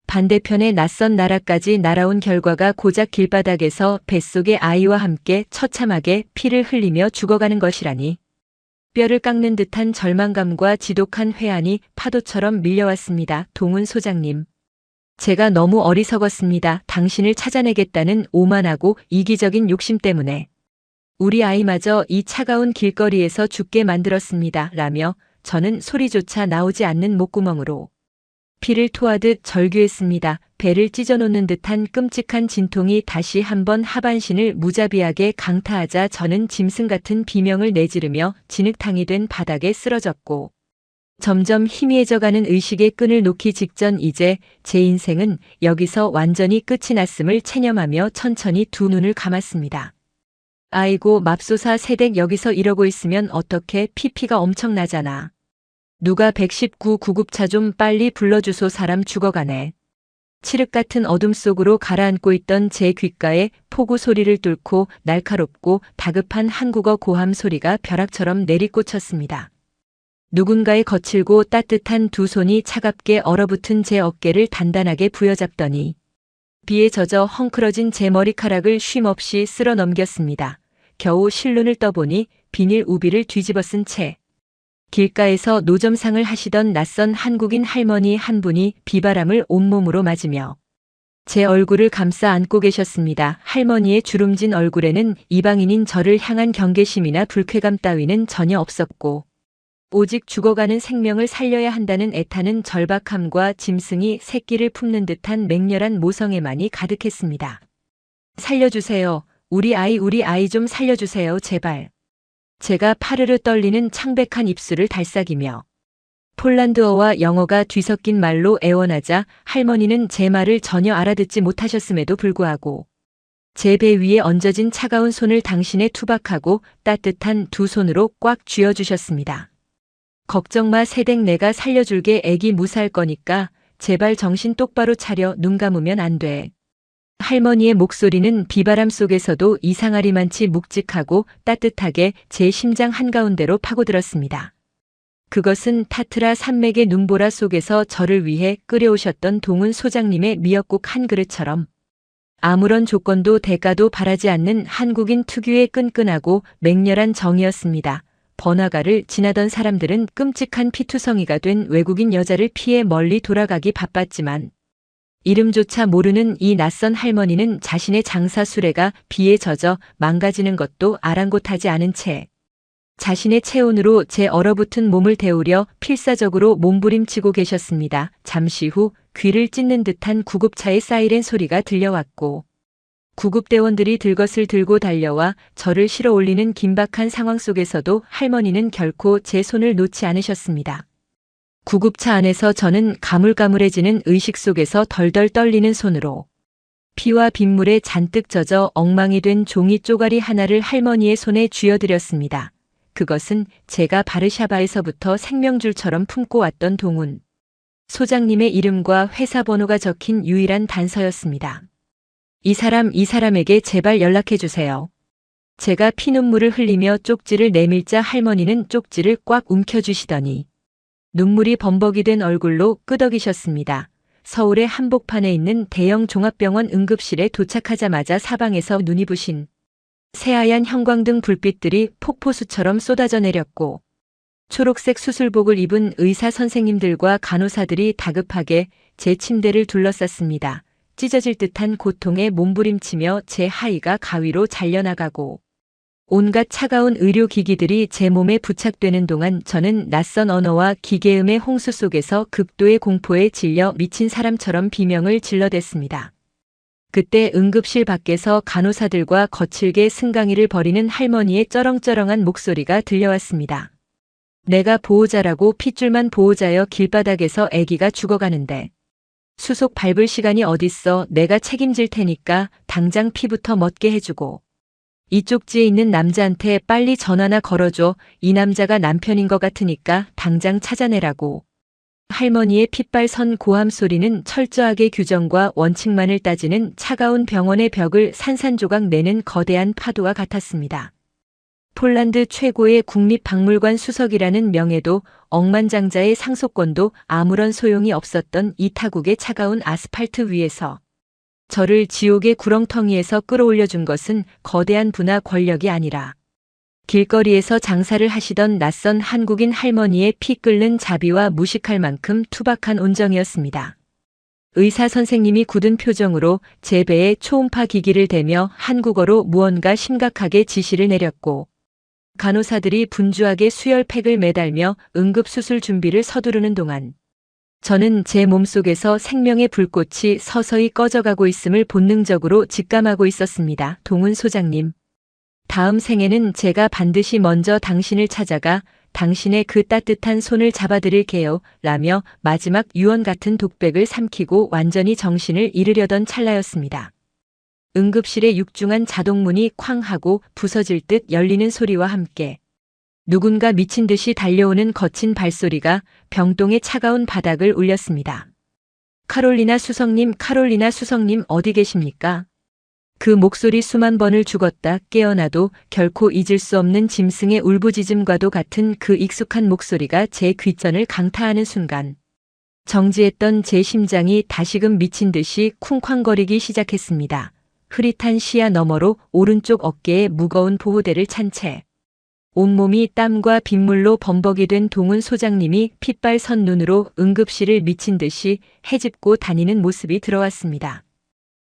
반대편의 낯선 나라까지 날아온 결과가 고작 길바닥에서 뱃속의 아이와 함께 처참하게 피를 흘리며 죽어가는 것이라니. 뼈를 깎는 듯한 절망감과 지독한 회한이 파도처럼 밀려왔습니다. 동훈 소장님. 제가 너무 어리석었습니다. 당신을 찾아내겠다는 오만하고 이기적인 욕심 때문에 우리 아이마저 이 차가운 길거리에서 죽게 만들었습니다. 라며 저는 소리조차 나오지 않는 목구멍으로 피를 토하듯 절규했습니다. 배를 찢어놓는 듯한 끔찍한 진통이 다시 한번 하반신을 무자비하게 강타하자 저는 짐승 같은 비명을 내지르며 진흙탕이 된 바닥에 쓰러졌고, 점점 희미해져가는 의식의 끈을 놓기 직전 이제 제 인생은 여기서 완전히 끝이 났음을 체념하며 천천히 두 눈을 감았습니다. 아이고 맙소사 세댁 여기서 이러고 있으면 어떡해. 피가 엄청나잖아. 누가 119 구급차 좀 빨리 불러주소. 사람 죽어가네. 칠흑 같은 어둠 속으로 가라앉고 있던 제 귓가에 폭우 소리를 뚫고 날카롭고 다급한 한국어 고함 소리가 벼락처럼 내리꽂혔습니다. 누군가의 거칠고 따뜻한 두 손이 차갑게 얼어붙은 제 어깨를 단단하게 부여잡더니 비에 젖어 헝클어진 제 머리카락을 쉼없이 쓸어 넘겼습니다. 겨우 실눈을 떠보니 비닐 우비를 뒤집어 쓴 채 길가에서 노점상을 하시던 낯선 한국인 할머니 한 분이 비바람을 온몸으로 맞으며 제 얼굴을 감싸 안고 계셨습니다. 할머니의 주름진 얼굴에는 이방인인 저를 향한 경계심이나 불쾌감 따위는 전혀 없었고 오직 죽어가는 생명을 살려야 한다는 애타는 절박함과 짐승이 새끼를 품는 듯한 맹렬한 모성애만이 가득했습니다. 살려주세요. 우리 아이 좀 살려주세요. 제발. 제가 파르르 떨리는 창백한 입술을 달싹이며 폴란드어와 영어가 뒤섞인 말로 애원하자 할머니는 제 말을 전혀 알아듣지 못하셨음에도 불구하고 제 배 위에 얹어진 차가운 손을 당신의 투박하고 따뜻한 두 손으로 꽉 쥐어주셨습니다. 걱정 마 새댁 내가 살려줄게 애기 무사할 거니까 제발 정신 똑바로 차려 눈 감으면 안 돼. 할머니의 목소리는 비바람 속에서도 이상하리만치 묵직하고 따뜻하게 제 심장 한가운데로 파고들었습니다. 그것은 타트라 산맥의 눈보라 속에서 저를 위해 끓여오셨던 동훈 소장님의 미역국 한 그릇처럼 아무런 조건도 대가도 바라지 않는 한국인 특유의 끈끈하고 맹렬한 정이었습니다. 번화가를 지나던 사람들은 끔찍한 피투성이가 된 외국인 여자를 피해 멀리 돌아가기 바빴지만 이름조차 모르는 이 낯선 할머니는 자신의 장사 수레가 비에 젖어 망가지는 것도 아랑곳하지 않은 채 자신의 체온으로 제 얼어붙은 몸을 데우려 필사적으로 몸부림치고 계셨습니다. 잠시 후 귀를 찢는 듯한 구급차의 사이렌 소리가 들려왔고 구급대원들이 들것을 들고 달려와 저를 실어 올리는 긴박한 상황 속에서도 할머니는 결코 제 손을 놓지 않으셨습니다. 구급차 안에서 저는 가물가물해지는 의식 속에서 덜덜 떨리는 손으로 피와 빗물에 잔뜩 젖어 엉망이 된 종이 쪼가리 하나를 할머니의 손에 쥐어드렸습니다. 그것은 제가 바르샤바에서부터 생명줄처럼 품고 왔던 동훈 소장님의 이름과 회사 번호가 적힌 유일한 단서였습니다. 이 사람에게 제발 연락해 주세요. 제가 피눈물을 흘리며 쪽지를 내밀자 할머니는 쪽지를 꽉 움켜쥐시더니 눈물이 범벅이 된 얼굴로 끄덕이셨습니다. 서울의 한복판에 있는 대형 종합병원 응급실에 도착하자마자 사방에서 눈이 부신 새하얀 형광등 불빛들이 폭포수처럼 쏟아져 내렸고 초록색 수술복을 입은 의사 선생님들과 간호사들이 다급하게 제 침대를 둘러쌌습니다. 찢어질 듯한 고통에 몸부림치며 제 하의가 가위로 잘려나가고 온갖 차가운 의료기기들이 제 몸에 부착되는 동안 저는 낯선 언어와 기계음의 홍수 속에서 극도의 공포에 질려 미친 사람처럼 비명을 질러댔습니다. 그때 응급실 밖에서 간호사들과 거칠게 승강이를 벌이는 할머니의 쩌렁쩌렁한 목소리가 들려왔습니다. 내가 보호자라고 핏줄만 보호자여 길바닥에서 아기가 죽어가는데 수속 밟을 시간이 어딨어. 내가 책임질 테니까 당장 피부터 멎게 해주고 이 쪽지에 있는 남자한테 빨리 전화나 걸어줘. 이 남자가 남편인 것 같으니까 당장 찾아내라고. 할머니의 핏발 선 고함 소리는 철저하게 규정과 원칙만을 따지는 차가운 병원의 벽을 산산조각 내는 거대한 파도와 같았습니다. 폴란드 최고의 국립박물관 수석이라는 명예도 억만장자의 상속권도 아무런 소용이 없었던 이 타국의 차가운 아스팔트 위에서 저를 지옥의 구렁텅이에서 끌어올려준 것은 거대한 부나 권력이 아니라 길거리에서 장사를 하시던 낯선 한국인 할머니의 피 끓는 자비와 무식할 만큼 투박한 온정이었습니다. 의사 선생님이 굳은 표정으로 제 배에 초음파 기기를 대며 한국어로 무언가 심각하게 지시를 내렸고 간호사들이 분주하게 수혈팩을 매달며 응급수술 준비를 서두르는 동안 저는 제 몸속에서 생명의 불꽃이 서서히 꺼져가고 있음을 본능적으로 직감하고 있었습니다. 동훈 소장님. 다음 생에는 제가 반드시 먼저 당신을 찾아가 당신의 그 따뜻한 손을 잡아드릴게요. 라며 마지막 유언 같은 독백을 삼키고 완전히 정신을 잃으려던 찰나였습니다. 응급실의 육중한 자동문이 쾅 하고 부서질 듯 열리는 소리와 함께 누군가 미친 듯이 달려오는 거친 발소리가 병동의 차가운 바닥을 울렸습니다. 카롤리나 수석님 어디 계십니까? 그 목소리 수만 번을 죽었다 깨어나도 결코 잊을 수 없는 짐승의 울부짖음과도 같은 그 익숙한 목소리가 제 귓전을 강타하는 순간 정지했던 제 심장이 다시금 미친 듯이 쿵쾅거리기 시작했습니다. 흐릿한 시야 너머로 오른쪽 어깨에 무거운 보호대를 찬 채 온몸이 땀과 빗물로 범벅이 된 동훈 소장님이 핏발 선 눈으로 응급실을 미친 듯이 헤집고 다니는 모습이 들어왔습니다.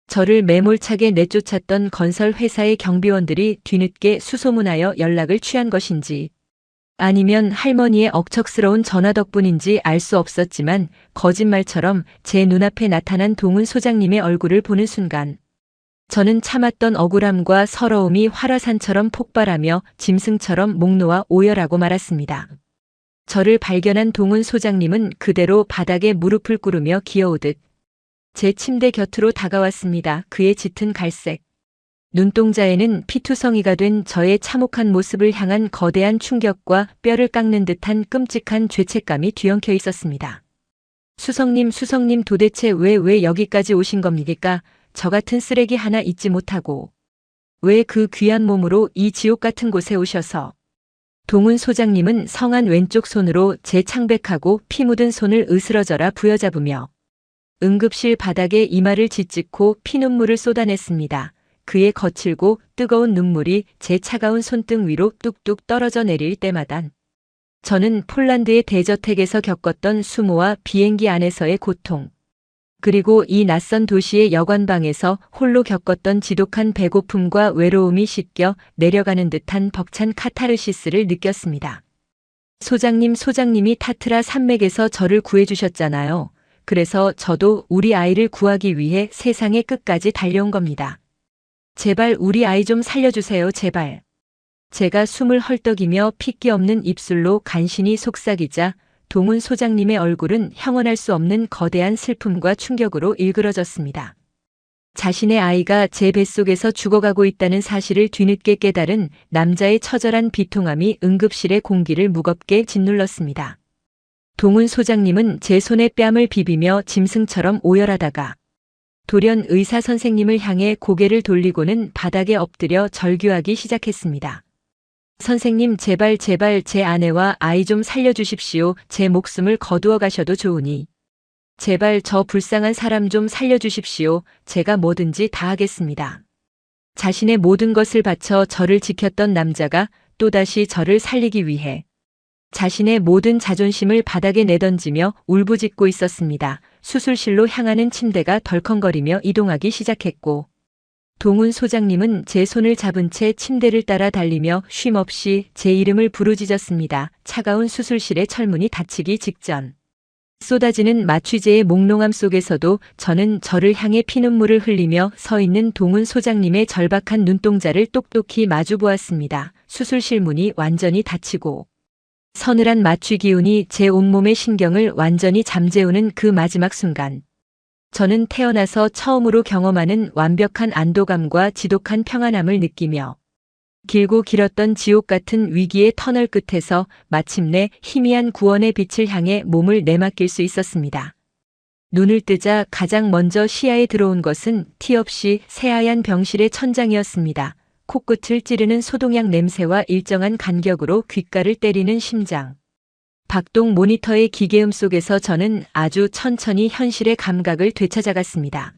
저를 매몰차게 내쫓았던 건설 회사의 경비원들이 뒤늦게 수소문하여 연락을 취한 것인지 아니면 할머니의 억척스러운 전화 덕분인지 알 수 없었지만 거짓말처럼 제 눈앞에 나타난 동훈 소장님의 얼굴을 보는 순간 저는 참았던 억울함과 서러움이 활화산처럼 폭발하며 짐승처럼 목 놓아 오열하고 말았습니다. 저를 발견한 동훈 소장님은 그대로 바닥에 무릎을 꿇으며 기어오듯 제 침대 곁으로 다가왔습니다. 그의 짙은 갈색 눈동자에는 피투성이가 된 저의 참혹한 모습을 향한 거대한 충격과 뼈를 깎는 듯한 끔찍한 죄책감이 뒤엉켜 있었습니다. 수성님 도대체 왜 여기까지 오신 겁니까? 저 같은 쓰레기 하나 잊지 못하고 왜 그 귀한 몸으로 이 지옥 같은 곳에 오셔서. 동훈 소장님은 성한 왼쪽 손으로 제 창백하고 피 묻은 손을 으스러져라 부여잡으며 응급실 바닥에 이마를 짓짓고 피눈물을 쏟아냈습니다. 그의 거칠고 뜨거운 눈물이 제 차가운 손등 위로 뚝뚝 떨어져 내릴 때마다 저는 폴란드의 대저택에서 겪었던 수모와 비행기 안에서의 고통, 그리고 이 낯선 도시의 여관방에서 홀로 겪었던 지독한 배고픔과 외로움이 씻겨 내려가는 듯한 벅찬 카타르시스를 느꼈습니다. 소장님이 타트라 산맥에서 저를 구해주셨잖아요. 그래서 저도 우리 아이를 구하기 위해 세상의 끝까지 달려온 겁니다. 제발 우리 아이 좀 살려주세요, 제발. 제가 숨을 헐떡이며 핏기 없는 입술로 간신히 속삭이자 동훈 소장님의 얼굴은 형언할 수 없는 거대한 슬픔과 충격으로 일그러졌습니다. 자신의 아이가 제 뱃속에서 죽어가고 있다는 사실을 뒤늦게 깨달은 남자의 처절한 비통함이 응급실의 공기를 무겁게 짓눌렀습니다. 동훈 소장님은 제 손에 뺨을 비비며 짐승처럼 오열하다가 돌연 의사 선생님을 향해 고개를 돌리고는 바닥에 엎드려 절규하기 시작했습니다. 선생님, 제발 제 아내와 아이 좀 살려주십시오. 제 목숨을 거두어 가셔도 좋으니. 제발 저 불쌍한 사람 좀 살려주십시오. 제가 뭐든지 다 하겠습니다. 자신의 모든 것을 바쳐 저를 지켰던 남자가 또다시 저를 살리기 위해 자신의 모든 자존심을 바닥에 내던지며 울부짖고 있었습니다. 수술실로 향하는 침대가 덜컹거리며 이동하기 시작했고 동훈 소장님은 제 손을 잡은 채 침대를 따라 달리며 쉼없이 제 이름을 부르짖었습니다. 차가운 수술실의 철문이 닫히기 직전. 쏟아지는 마취제의 몽롱함 속에서도 저는 저를 향해 피눈물을 흘리며 서 있는 동훈 소장님의 절박한 눈동자를 똑똑히 마주 보았습니다. 수술실 문이 완전히 닫히고 서늘한 마취 기운이 제 온몸의 신경을 완전히 잠재우는 그 마지막 순간. 저는 태어나서 처음으로 경험하는 완벽한 안도감과 지독한 평안함을 느끼며 길고 길었던 지옥 같은 위기의 터널 끝에서 마침내 희미한 구원의 빛을 향해 몸을 내맡길 수 있었습니다. 눈을 뜨자 가장 먼저 시야에 들어온 것은 티 없이 새하얀 병실의 천장이었습니다. 코끝을 찌르는 소독약 냄새와 일정한 간격으로 귓가를 때리는 심장. 박동 모니터의 기계음 속에서 저는 아주 천천히 현실의 감각을 되찾아갔습니다.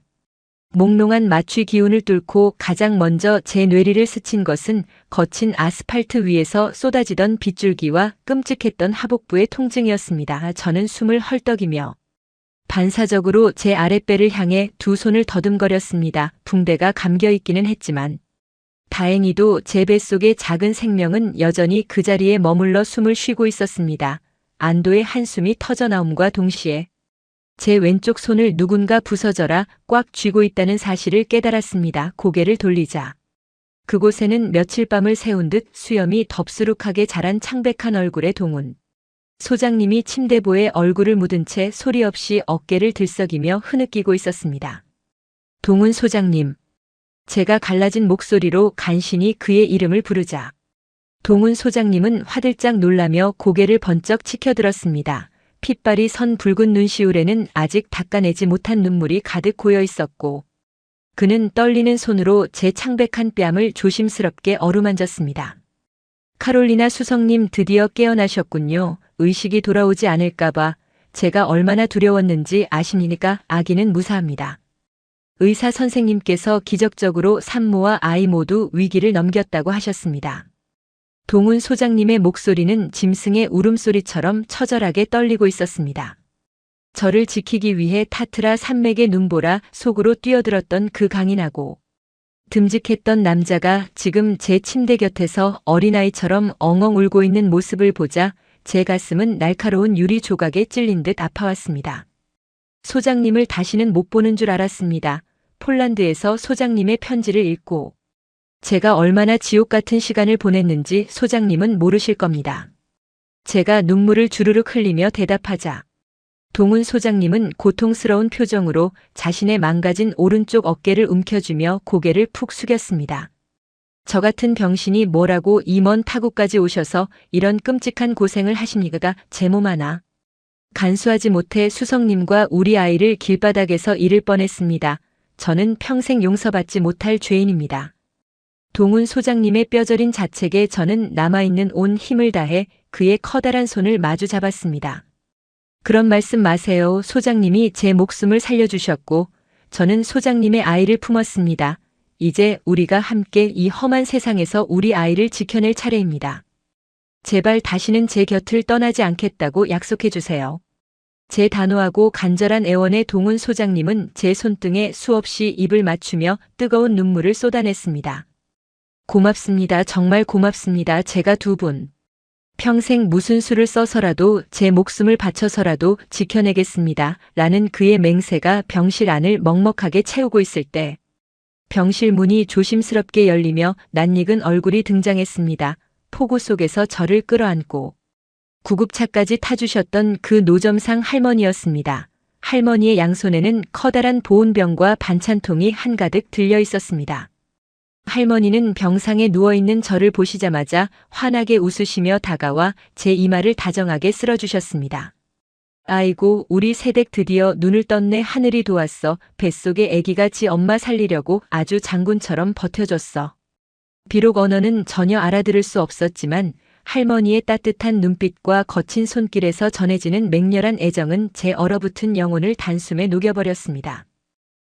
몽롱한 마취 기운을 뚫고 가장 먼저 제 뇌리를 스친 것은 거친 아스팔트 위에서 쏟아지던 빗줄기와 끔찍했던 하복부의 통증이었습니다. 저는 숨을 헐떡이며 반사적으로 제 아랫배를 향해 두 손을 더듬거렸습니다. 붕대가 감겨 있기는 했지만 다행히도 제 뱃속의 작은 생명은 여전히 그 자리에 머물러 숨을 쉬고 있었습니다. 안도의 한숨이 터져나옴과 동시에 제 왼쪽 손을 누군가 부서져라 꽉 쥐고 있다는 사실을 깨달았습니다. 고개를 돌리자 그곳에는 며칠 밤을 새운 듯 수염이 덥수룩하게 자란 창백한 얼굴의 동훈 소장님이 침대보에 얼굴을 묻은 채 소리 없이 어깨를 들썩이며 흐느끼고 있었습니다. 동훈 소장님. 제가 갈라진 목소리로 간신히 그의 이름을 부르자 동훈 소장님은 화들짝 놀라며 고개를 번쩍 치켜들었습니다. 핏발이 선 붉은 눈시울에는 아직 닦아내지 못한 눈물이 가득 고여 있었고 그는 떨리는 손으로 제 창백한 뺨을 조심스럽게 어루만졌습니다. 카롤리나 수석님 드디어 깨어나셨군요. 의식이 돌아오지 않을까봐 제가 얼마나 두려웠는지 아십니까? 아기는 무사합니다. 의사 선생님께서 기적적으로 산모와 아이 모두 위기를 넘겼다고 하셨습니다. 동훈 소장님의 목소리는 짐승의 울음소리처럼 처절하게 떨리고 있었습니다. 저를 지키기 위해 타트라 산맥의 눈보라 속으로 뛰어들었던 그 강인하고 듬직했던 남자가 지금 제 침대 곁에서 어린아이처럼 엉엉 울고 있는 모습을 보자 제 가슴은 날카로운 유리 조각에 찔린 듯 아파왔습니다. 소장님을 다시는 못 보는 줄 알았습니다. 폴란드에서 소장님의 편지를 읽고 제가 얼마나 지옥 같은 시간을 보냈는지 소장님은 모르실 겁니다. 제가 눈물을 주르륵 흘리며 대답하자 동훈 소장님은 고통스러운 표정으로 자신의 망가진 오른쪽 어깨를 움켜쥐며 고개를 푹 숙였습니다. 저 같은 병신이 뭐라고 이 먼 타국까지 오셔서 이런 끔찍한 고생을 하십니까? 제 몸 하나 간수하지 못해 수석님과 우리 아이를 길바닥에서 잃을 뻔했습니다. 저는 평생 용서받지 못할 죄인입니다. 동훈 소장님의 뼈저린 자책에 저는 남아있는 온 힘을 다해 그의 커다란 손을 마주 잡았습니다. 그런 말씀 마세요. 소장님이 제 목숨을 살려주셨고 저는 소장님의 아이를 품었습니다. 이제 우리가 함께 이 험한 세상에서 우리 아이를 지켜낼 차례입니다. 제발 다시는 제 곁을 떠나지 않겠다고 약속해 주세요. 제 단호하고 간절한 애원에 동훈 소장님은 제 손등에 수없이 입을 맞추며 뜨거운 눈물을 쏟아냈습니다. 고맙습니다. 정말 고맙습니다. 제가 두 분 평생 무슨 수를 써서라도 제 목숨을 바쳐서라도 지켜내겠습니다. 라는 그의 맹세가 병실 안을 먹먹하게 채우고 있을 때 병실 문이 조심스럽게 열리며 낯익은 얼굴이 등장했습니다. 폭우 속에서 저를 끌어안고 구급차까지 타주셨던 그 노점상 할머니였습니다. 할머니의 양손에는 커다란 보온병과 반찬통이 한가득 들려 있었습니다. 할머니는 병상에 누워있는 저를 보시자마자 환하게 웃으시며 다가와 제 이마를 다정하게 쓸어주셨습니다. 아이고, 우리 새댁 드디어 눈을 떴네. 하늘이 도왔어. 뱃속에 아기가 지 엄마 살리려고 아주 장군처럼 버텨줬어. 비록 언어는 전혀 알아들을 수 없었지만 할머니의 따뜻한 눈빛과 거친 손길에서 전해지는 맹렬한 애정은 제 얼어붙은 영혼을 단숨에 녹여버렸습니다.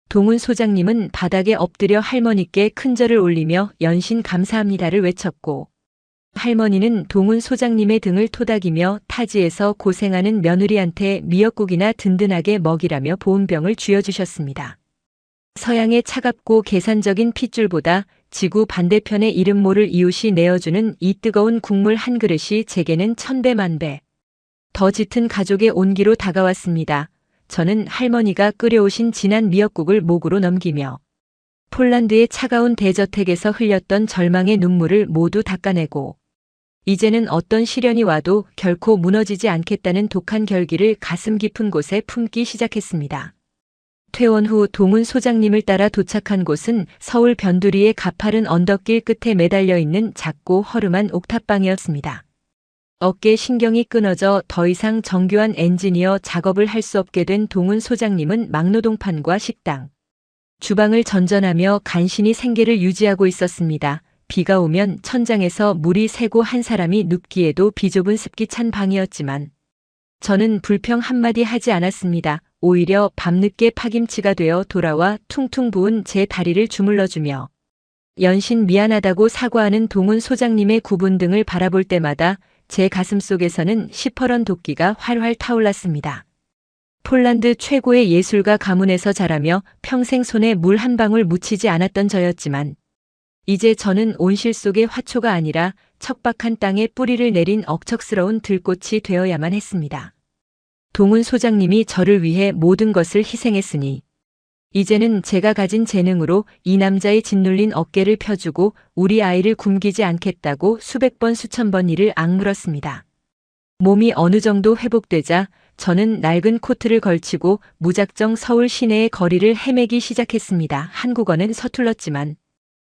동훈 소장님은 바닥에 엎드려 할머니께 큰 절을 올리며 연신 감사합니다를 외쳤고 할머니는 동훈 소장님의 등을 토닥이며 타지에서 고생하는 며느리한테 미역국이나 든든하게 먹이라며 보온병을 쥐어주셨습니다. 서양의 차갑고 계산적인 핏줄보다 지구 반대편의 이름 모를 이웃이 내어주는 이 뜨거운 국물 한 그릇이 제게는 천배 만배 더 짙은 가족의 온기로 다가왔습니다. 저는 할머니가 끓여오신 진한 미역국을 목으로 넘기며 폴란드의 차가운 대저택에서 흘렸던 절망의 눈물을 모두 닦아내고 이제는 어떤 시련이 와도 결코 무너지지 않겠다는 독한 결기를 가슴 깊은 곳에 품기 시작했습니다. 퇴원 후 동훈 소장님을 따라 도착한 곳은 서울 변두리의 가파른 언덕길 끝에 매달려 있는 작고 허름한 옥탑방이었습니다. 어깨 신경이 끊어져 더 이상 정교한 엔지니어 작업을 할 수 없게 된 동훈 소장님은 막노동판과 식당, 주방을 전전하며 간신히 생계를 유지하고 있었습니다. 비가 오면 천장에서 물이 새고 한 사람이 눕기에도 비좁은 습기 찬 방이었지만 저는 불평 한마디 하지 않았습니다. 오히려 밤늦게 파김치가 되어 돌아와 퉁퉁 부은 제 다리를 주물러주며 연신 미안하다고 사과하는 동훈 소장님의 구분 등을 바라볼 때마다 제 가슴속에서는 시퍼런 도끼가 활활 타올랐습니다. 폴란드 최고의 예술가 가문에서 자라며 평생 손에 물 한 방울 묻히지 않았던 저였지만 이제 저는 온실 속의 화초가 아니라 척박한 땅에 뿌리를 내린 억척스러운 들꽃이 되어야만 했습니다. 동훈 소장님이 저를 위해 모든 것을 희생했으니 이제는 제가 가진 재능으로 이 남자의 짓눌린 어깨를 펴주고 우리 아이를 굶기지 않겠다고 수백 번 수천 번 이를 악물었습니다. 몸이 어느 정도 회복되자 저는 낡은 코트를 걸치고 무작정 서울 시내의 거리를 헤매기 시작했습니다. 한국어는 서툴렀지만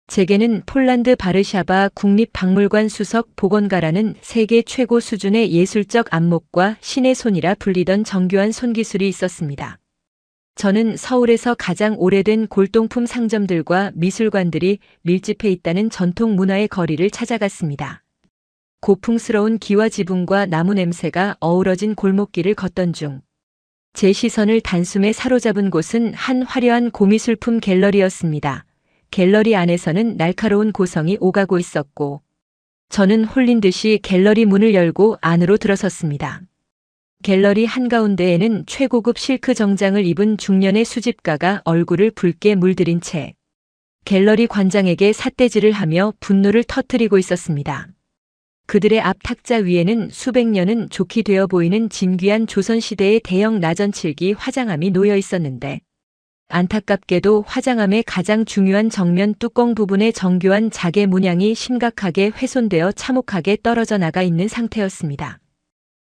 제게는 폴란드 바르샤바 국립박물관 수석 보건가라는 세계 최고 수준의 예술적 안목과 신의 손이라 불리던 정교한 손기술이 있었습니다. 저는 서울에서 가장 오래된 골동품 상점들과 미술관들이 밀집해 있다는 전통 문화의 거리를 찾아갔습니다. 고풍스러운 기와 지붕과 나무 냄새가 어우러진 골목길을 걷던 중 제 시선을 단숨에 사로잡은 곳은 한 화려한 고미술품 갤러리였습니다. 갤러리 안에서는 날카로운 고성이 오가고 있었고 저는 홀린 듯이 갤러리 문을 열고 안으로 들어섰습니다. 갤러리 한가운데에는 최고급 실크 정장을 입은 중년의 수집가가 얼굴을 붉게 물들인 채 갤러리 관장에게 삿대질을 하며 분노를 터뜨리고 있었습니다. 그들의 앞 탁자 위에는 수백 년은 좋게 되어 보이는 진귀한 조선시대의 대형 나전칠기 화장함이 놓여 있었는데 안타깝게도 화장함의 가장 중요한 정면 뚜껑 부분의 정교한 자개 문양이 심각하게 훼손되어 참혹하게 떨어져 나가 있는 상태였습니다.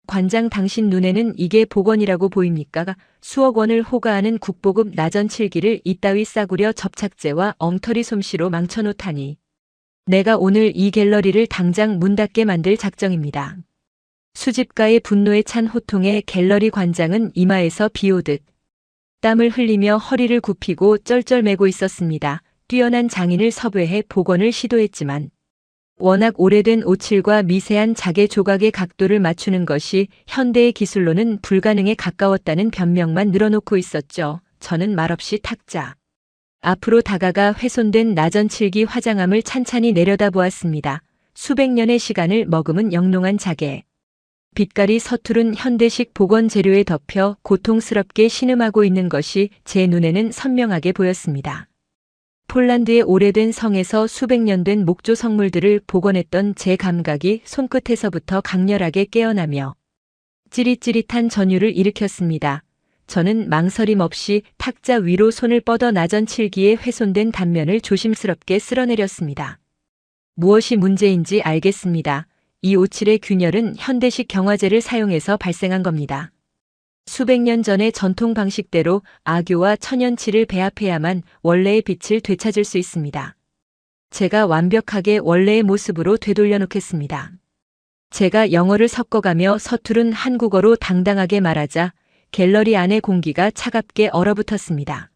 관장, 당신 눈에는 이게 복원이라고 보입니까? 수억 원을 호가하는 국보급 나전칠기를 이따위 싸구려 접착제와 엉터리 솜씨로 망쳐놓다니. 내가 오늘 이 갤러리를 당장 문 닫게 만들 작정입니다. 수집가의 분노에 찬 호통에 갤러리 관장은 이마에서 비오듯 땀을 흘리며 허리를 굽히고 쩔쩔매고 있었습니다. 뛰어난 장인을 섭외해 복원을 시도했지만 워낙 오래된 오칠과 미세한 자개 조각의 각도를 맞추는 것이 현대의 기술로는 불가능에 가까웠다는 변명만 늘어놓고 있었죠. 저는 말없이 탁자 앞으로 다가가 훼손된 나전칠기 화장함을 찬찬히 내려다보았습니다. 수백 년의 시간을 머금은 영롱한 자개. 빛깔이 서투른 현대식 복원 재료에 덮여 고통스럽게 신음하고 있는 것이 제 눈에는 선명하게 보였습니다. 폴란드의 오래된 성에서 수백 년 된 목조 성물들을 복원했던 제 감각이 손끝에서부터 강렬하게 깨어나며 찌릿찌릿한 전율을 일으켰습니다. 저는 망설임 없이 탁자 위로 손을 뻗어 나전칠기의 훼손된 단면을 조심스럽게 쓸어내렸습니다. 무엇이 문제인지 알겠습니다. 이 오칠의 균열은 현대식 경화제를 사용해서 발생한 겁니다. 수백 년 전의 전통 방식대로 악교와 천연칠을 배합해야만 원래의 빛을 되찾을 수 있습니다. 제가 완벽하게 원래의 모습으로 되돌려 놓겠습니다. 제가 영어를 섞어가며 서투른 한국어로 당당하게 말하자 갤러리 안의 공기가 차갑게 얼어붙었습니다.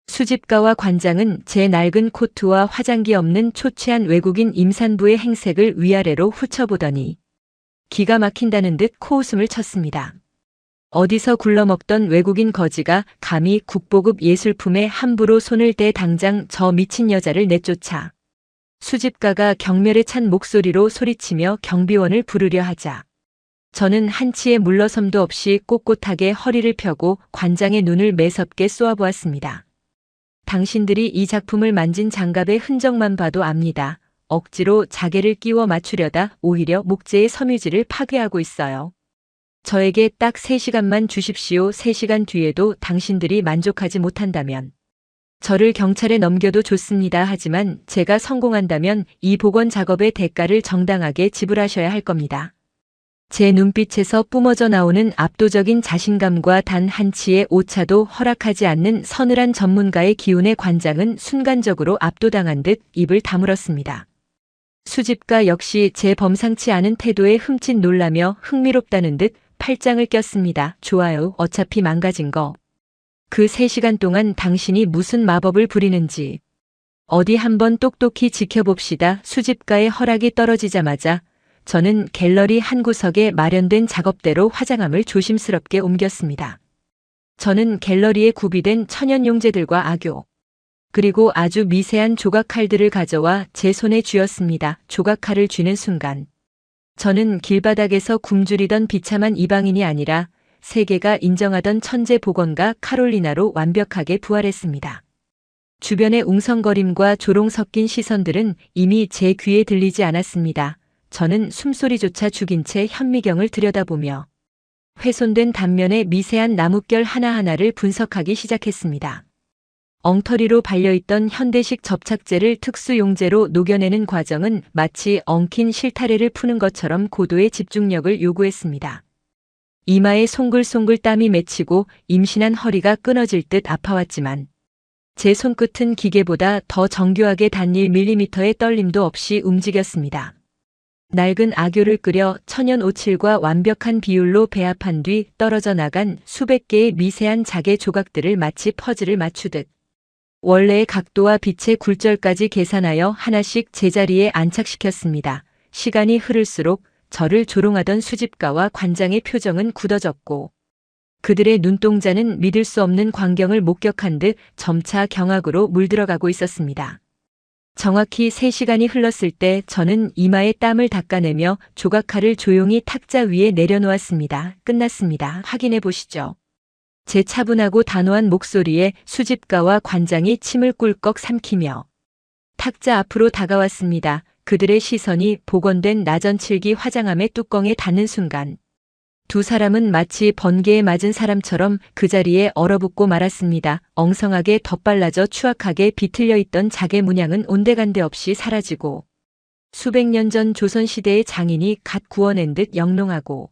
수집가와 관장은 제 낡은 코트와 화장기 없는 초췌한 외국인 임산부의 행색을 위아래로 훑어보더니 기가 막힌다는 듯 코웃음을 쳤습니다. 어디서 굴러먹던 외국인 거지가 감히 국보급 예술품에 함부로 손을 대 당장 저 미친 여자를 내쫓아. 수집가가 경멸에 찬 목소리로 소리치며 경비원을 부르려 하자. 저는 한치의 물러섬도 없이 꼿꼿하게 허리를 펴고 관장의 눈을 매섭게 쏘아보았습니다. 당신들이 이 작품을 만진 장갑의 흔적만 봐도 압니다. 억지로 자개를 끼워 맞추려다 오히려 목재의 섬유질을 파괴하고 있어요. 저에게 딱 3시간만 주십시오. 3시간 뒤에도 당신들이 만족하지 못한다면 저를 경찰에 넘겨도 좋습니다. 하지만 제가 성공한다면 이 복원 작업의 대가를 정당하게 지불하셔야 할 겁니다. 제 눈빛에서 뿜어져 나오는 압도적인 자신감과 단 한치의 오차도 허락하지 않는 서늘한 전문가의 기운에 관장은 순간적으로 압도당한 듯 입을 다물었습니다. 수집가 역시 제 범상치 않은 태도에 흠칫 놀라며 흥미롭다는 듯 팔짱을 꼈습니다. 좋아요. 어차피 망가진 거. 그 3시간 동안 당신이 무슨 마법을 부리는지 어디 한번 똑똑히 지켜봅시다. 수집가의 허락이 떨어지자마자 저는 갤러리 한 구석에 마련된 작업대로 화장함을 조심스럽게 옮겼습니다. 저는 갤러리에 구비된 천연 용제들과 악교, 그리고 아주 미세한 조각 칼들을 가져와 제 손에 쥐었습니다. 조각 칼을 쥐는 순간 저는 길바닥에서 굶주리던 비참한 이방인이 아니라 세계가 인정하던 천재 복원가 카롤리나로 완벽하게 부활했습니다. 주변의 웅성거림과 조롱 섞인 시선들은 이미 제 귀에 들리지 않았습니다. 저는 숨소리조차 죽인 채 현미경을 들여다보며 훼손된 단면의 미세한 나뭇결 하나하나를 분석하기 시작했습니다. 엉터리로 발려있던 현대식 접착제를 특수용제로 녹여내는 과정은 마치 엉킨 실타래를 푸는 것처럼 고도의 집중력을 요구했습니다. 이마에 송글송글 땀이 맺히고 임신한 허리가 끊어질 듯 아파왔지만 제 손끝은 기계보다 더 정교하게 단 1mm의 떨림도 없이 움직였습니다. 낡은 아교를 끓여 천연 오칠과 완벽한 비율로 배합한 뒤 떨어져 나간 수백 개의 미세한 자개 조각들을 마치 퍼즐을 맞추듯 원래의 각도와 빛의 굴절까지 계산하여 하나씩 제자리에 안착시켰습니다. 시간이 흐를수록 저를 조롱하던 수집가와 관장의 표정은 굳어졌고 그들의 눈동자는 믿을 수 없는 광경을 목격한 듯 점차 경악으로 물들어가고 있었습니다. 정확히 3시간이 흘렀을 때 저는 이마에 땀을 닦아내며 조각칼을 조용히 탁자 위에 내려놓았습니다. 끝났습니다. 확인해 보시죠. 제 차분하고 단호한 목소리에 수집가와 관장이 침을 꿀꺽 삼키며 탁자 앞으로 다가왔습니다. 그들의 시선이 복원된 나전칠기 화장함의 뚜껑에 닿는 순간 두 사람은 마치 번개에 맞은 사람처럼 그 자리에 얼어붙고 말았습니다. 엉성하게 덧발라져 추악하게 비틀려 있던 자개 문양은 온데간데 없이 사라지고 수백 년 전 조선시대의 장인이 갓 구워낸 듯 영롱하고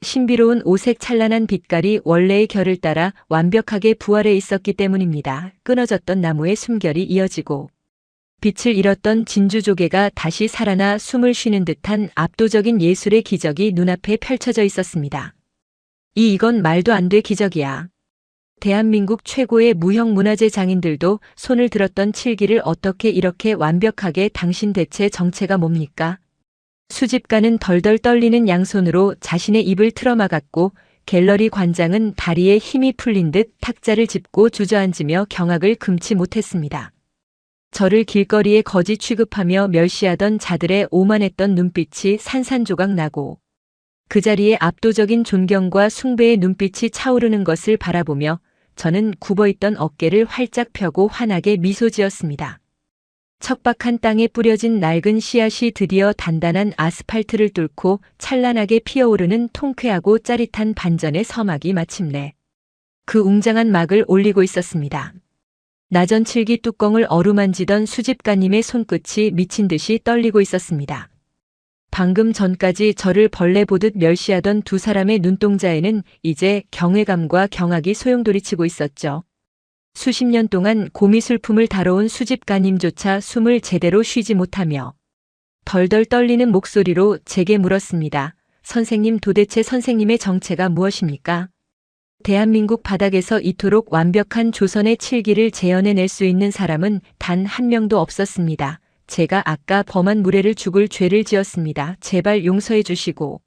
신비로운 오색 찬란한 빛깔이 원래의 결을 따라 완벽하게 부활해 있었기 때문입니다. 끊어졌던 나무의 숨결이 이어지고 빛을 잃었던 진주조개가 다시 살아나 숨을 쉬는 듯한 압도적인 예술의 기적이 눈앞에 펼쳐져 있었습니다. 이건 말도 안 돼 기적이야. 대한민국 최고의 무형문화재 장인들도 손을 들었던 칠기를 어떻게 이렇게 완벽하게 당신 대체 정체가 뭡니까? 수집가는 덜덜 떨리는 양손으로 자신의 입을 틀어막았고 갤러리 관장은 다리에 힘이 풀린 듯 탁자를 짚고 주저앉으며 경악을 금치 못했습니다. 저를 길거리에 거지 취급하며 멸시하던 자들의 오만했던 눈빛이 산산조각 나고 그 자리에 압도적인 존경과 숭배의 눈빛이 차오르는 것을 바라보며 저는 굽어있던 어깨를 활짝 펴고 환하게 미소 지었습니다. 척박한 땅에 뿌려진 낡은 씨앗이 드디어 단단한 아스팔트를 뚫고 찬란하게 피어오르는 통쾌하고 짜릿한 반전의 서막이 마침내 그 웅장한 막을 올리고 있었습니다. 나전칠기 뚜껑을 어루만지던 수집가님의 손끝이 미친 듯이 떨리고 있었습니다. 방금 전까지 저를 벌레 보듯 멸시하던 두 사람의 눈동자에는 이제 경외감과 경악이 소용돌이치고 있었죠. 수십 년 동안 고미술품을 다뤄온 수집가님조차 숨을 제대로 쉬지 못하며 덜덜 떨리는 목소리로 제게 물었습니다. 선생님, 도대체 선생님의 정체가 무엇입니까? 대한민국 바닥에서 이토록 완벽한 조선의 칠기를 재현해낼 수 있는 사람은 단 한 명도 없었습니다. 제가 아까 범한 무례를 죽을 죄를 지었습니다. 제발 용서해 주시고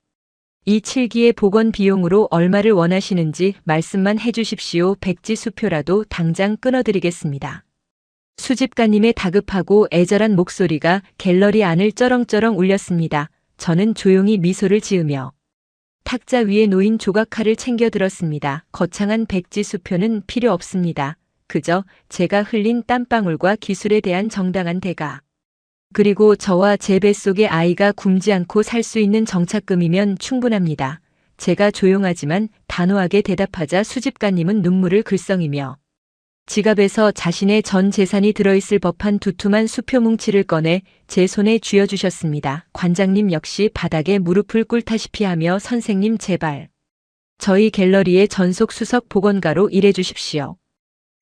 이 칠기의 복원 비용으로 얼마를 원하시는지 말씀만 해주십시오. 백지수표라도 당장 끊어드리겠습니다. 수집가님의 다급하고 애절한 목소리가 갤러리 안을 쩌렁쩌렁 울렸습니다. 저는 조용히 미소를 지으며 탁자 위에 놓인 조각칼을 챙겨 들었습니다. 거창한 백지수표는 필요 없습니다. 그저 제가 흘린 땀방울과 기술에 대한 정당한 대가. 그리고 저와 제 뱃속의 아이가 굶지 않고 살 수 있는 정착금이면 충분합니다. 제가 조용하지만 단호하게 대답하자 수집가님은 눈물을 글썽이며 지갑에서 자신의 전 재산이 들어있을 법한 두툼한 수표 뭉치를 꺼내 제 손에 쥐어주셨습니다. 관장님 역시 바닥에 무릎을 꿇다시피 하며 선생님 제발 저희 갤러리의 전속 수석 복원가로 일해주십시오.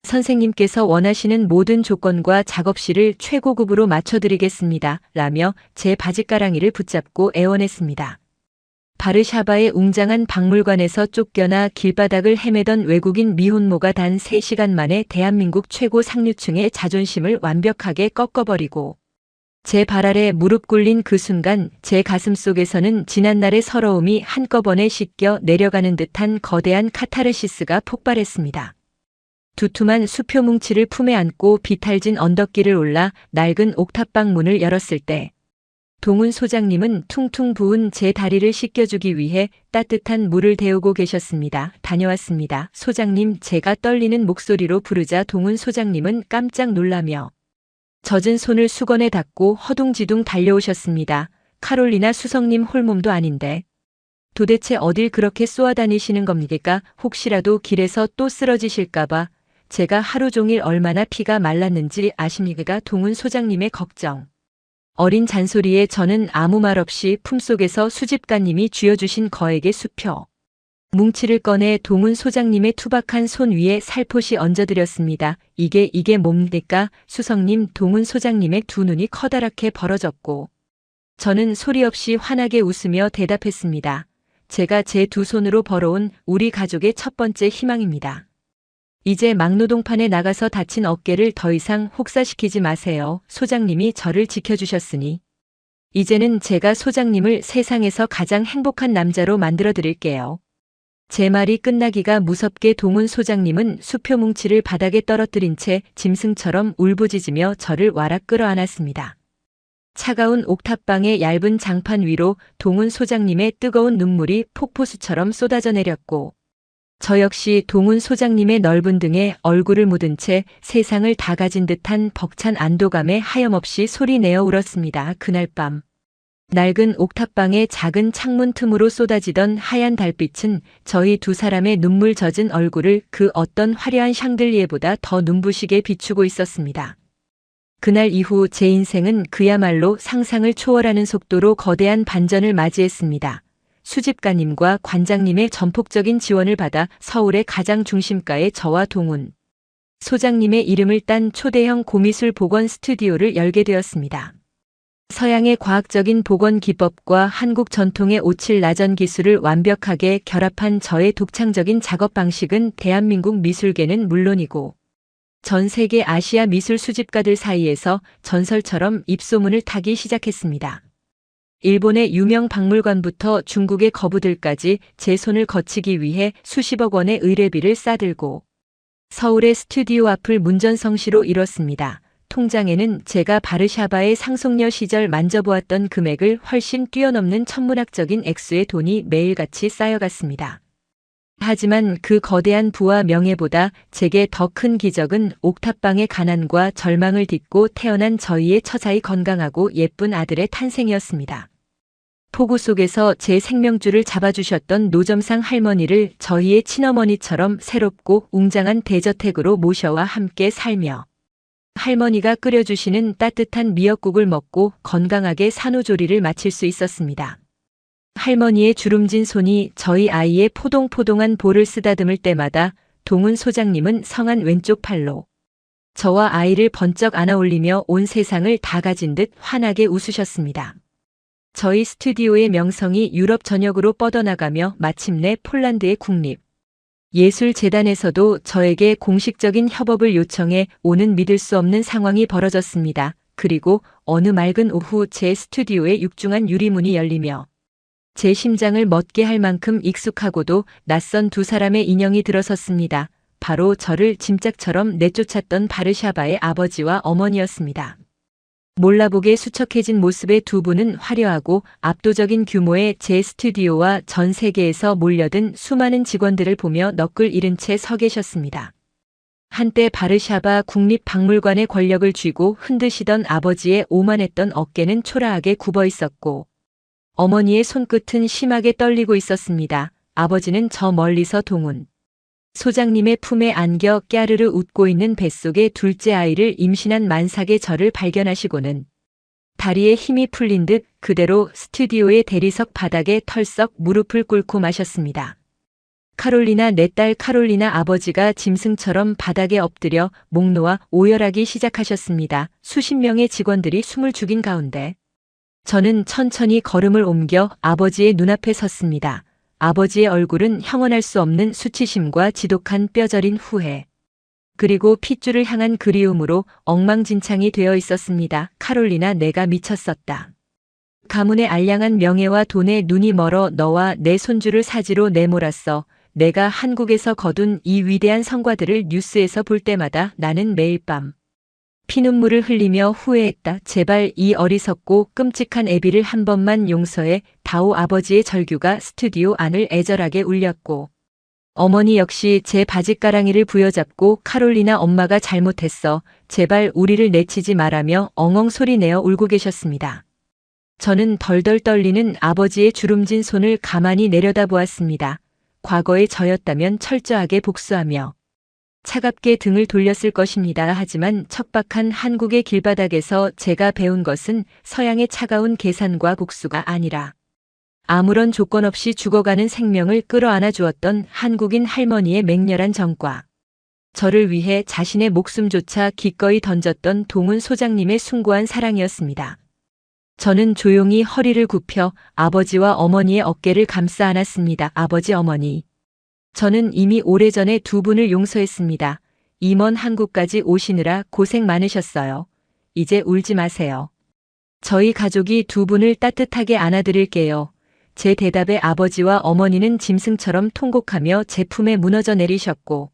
선생님께서 원하시는 모든 조건과 작업실을 최고급으로 맞춰드리겠습니다. 라며 제 바지가랑이를 붙잡고 애원했습니다. 바르샤바의 웅장한 박물관에서 쫓겨나 길바닥을 헤매던 외국인 미혼모가 단 3시간 만에 대한민국 최고 상류층의 자존심을 완벽하게 꺾어버리고 제 발 아래 무릎 꿇린 그 순간 제 가슴 속에서는 지난날의 서러움이 한꺼번에 씻겨 내려가는 듯한 거대한 카타르시스가 폭발했습니다. 두툼한 수표 뭉치를 품에 안고 비탈진 언덕길을 올라 낡은 옥탑방 문을 열었을 때 동훈 소장님은 퉁퉁 부은 제 다리를 씻겨주기 위해 따뜻한 물을 데우고 계셨습니다. 다녀왔습니다. 소장님, 제가 떨리는 목소리로 부르자 동훈 소장님은 깜짝 놀라며 젖은 손을 수건에 닦고 허둥지둥 달려오셨습니다. 카롤리나 수석님 홀몸도 아닌데 도대체 어딜 그렇게 쏘아다니시는 겁니까? 혹시라도 길에서 또 쓰러지실까봐 제가 하루 종일 얼마나 피가 말랐는지 아십니까? 동훈 소장님의 걱정. 어린 잔소리에 저는 아무 말 없이 품속에서 수집가님이 쥐어주신 거액의 수표 뭉치를 꺼내 동훈 소장님의 투박한 손 위에 살포시 얹어드렸습니다. 이게 뭡니까? 수석님, 동훈 소장님의 두 눈이 커다랗게 벌어졌고 저는 소리 없이 환하게 웃으며 대답했습니다. 제가 제 두 손으로 벌어온 우리 가족의 첫 번째 희망입니다. 이제 막노동판에 나가서 다친 어깨를 더 이상 혹사시키지 마세요. 소장님이 저를 지켜주셨으니. 이제는 제가 소장님을 세상에서 가장 행복한 남자로 만들어 드릴게요. 제 말이 끝나기가 무섭게 동훈 소장님은 수표 뭉치를 바닥에 떨어뜨린 채 짐승처럼 울부짖으며 저를 와락 끌어안았습니다. 차가운 옥탑방의 얇은 장판 위로 동훈 소장님의 뜨거운 눈물이 폭포수처럼 쏟아져 내렸고 저 역시 동훈 소장님의 넓은 등에 얼굴을 묻은 채 세상을 다 가진 듯한 벅찬 안도감에 하염없이 소리내어 울었습니다. 그날 밤 낡은 옥탑방의 작은 창문 틈으로 쏟아지던 하얀 달빛은 저희 두 사람의 눈물 젖은 얼굴을 그 어떤 화려한 샹들리에보다 더 눈부시게 비추고 있었습니다. 그날 이후 제 인생은 그야말로 상상을 초월하는 속도로 거대한 반전을 맞이했습니다. 수집가님과 관장님의 전폭적인 지원을 받아 서울의 가장 중심가에 저와 동훈 소장님의 이름을 딴 초대형 고미술 복원 스튜디오를 열게 되었습니다. 서양의 과학적인 복원 기법과 한국 전통의 오칠 나전 기술을 완벽하게 결합한 저의 독창적인 작업 방식은 대한민국 미술계는 물론이고 전 세계 아시아 미술 수집가들 사이에서 전설처럼 입소문을 타기 시작했습니다. 일본의 유명 박물관부터 중국의 거부들까지 제 손을 거치기 위해 수십억 원의 의뢰비를 싸들고 서울의 스튜디오 앞을 문전성시로 이뤘습니다. 통장에는 제가 바르샤바의 상속녀 시절 만져보았던 금액을 훨씬 뛰어넘는 천문학적인 액수의 돈이 매일같이 쌓여갔습니다. 하지만 그 거대한 부와 명예보다 제게 더 큰 기적은 옥탑방의 가난과 절망을 딛고 태어난 저희의 처자의 건강하고 예쁜 아들의 탄생이었습니다. 폭우 속에서 제 생명줄을 잡아주셨던 노점상 할머니를 저희의 친어머니처럼 새롭고 웅장한 대저택으로 모셔와 함께 살며 할머니가 끓여주시는 따뜻한 미역국을 먹고 건강하게 산후조리를 마칠 수 있었습니다. 할머니의 주름진 손이 저희 아이의 포동포동한 볼을 쓰다듬을 때마다 동훈 소장님은 성한 왼쪽 팔로 저와 아이를 번쩍 안아올리며 온 세상을 다 가진 듯 환하게 웃으셨습니다. 저희 스튜디오의 명성이 유럽 전역으로 뻗어나가며 마침내 폴란드의 국립 예술재단에서도 저에게 공식적인 협업을 요청해 오는 믿을 수 없는 상황이 벌어졌습니다. 그리고 어느 맑은 오후 제 스튜디오에 육중한 유리문이 열리며 제 심장을 멎게 할 만큼 익숙하고도 낯선 두 사람의 인형이 들어섰습니다. 바로 저를 짐짝처럼 내쫓았던 바르샤바의 아버지와 어머니였습니다. 몰라보게 수척해진 모습의 두 분은 화려하고 압도적인 규모의 제 스튜디오와 전 세계에서 몰려든 수많은 직원들을 보며 너클 잃은 채 서 계셨습니다. 한때 바르샤바 국립박물관의 권력을 쥐고 흔드시던 아버지의 오만했던 어깨는 초라하게 굽어 있었고 어머니의 손끝은 심하게 떨리고 있었습니다. 아버지는 저 멀리서 동훈 소장님의 품에 안겨 깨르르 웃고 있는 뱃속의 둘째 아이를 임신한 만삭의 저를 발견하시고는 다리에 힘이 풀린 듯 그대로 스튜디오의 대리석 바닥에 털썩 무릎을 꿇고 마셨습니다. 카롤리나 내 딸 카롤리나 아버지가 짐승처럼 바닥에 엎드려 목 놓아 오열하기 시작하셨습니다. 수십 명의 직원들이 숨을 죽인 가운데 저는 천천히 걸음을 옮겨 아버지의 눈앞에 섰습니다. 아버지의 얼굴은 형언할 수 없는 수치심과 지독한 뼈저린 후회, 그리고 핏줄을 향한 그리움으로 엉망진창이 되어 있었습니다. 카롤리나 내가 미쳤었다. 가문의 알량한 명예와 돈에 눈이 멀어 너와 내 손주를 사지로 내몰았어. 내가 한국에서 거둔 이 위대한 성과들을 뉴스에서 볼 때마다 나는 매일 밤 피눈물을 흘리며 후회했다. 제발 이 어리석고 끔찍한 애비를 한 번만 용서해. 다오 아버지의 절규가 스튜디오 안을 애절하게 울렸고 어머니 역시 제 바짓가랑이를 부여잡고 카롤리나 엄마가 잘못했어. 제발 우리를 내치지 말라며 엉엉 소리내어 울고 계셨습니다. 저는 덜덜 떨리는 아버지의 주름진 손을 가만히 내려다보았습니다. 과거의 저였다면 철저하게 복수하며 차갑게 등을 돌렸을 것입니다. 하지만 척박한 한국의 길바닥에서 제가 배운 것은 서양의 차가운 계산과 복수가 아니라 아무런 조건 없이 죽어가는 생명을 끌어안아 주었던 한국인 할머니의 맹렬한 정과 저를 위해 자신의 목숨조차 기꺼이 던졌던 동훈 소장님의 숭고한 사랑이었습니다. 저는 조용히 허리를 굽혀 아버지와 어머니의 어깨를 감싸 안았습니다. 아버지, 어머니. 저는 이미 오래전에 두 분을 용서했습니다. 이 먼 한국까지 오시느라 고생 많으셨어요. 이제 울지 마세요. 저희 가족이 두 분을 따뜻하게 안아드릴게요. 제 대답에 아버지와 어머니는 짐승처럼 통곡하며 제 품에 무너져 내리셨고,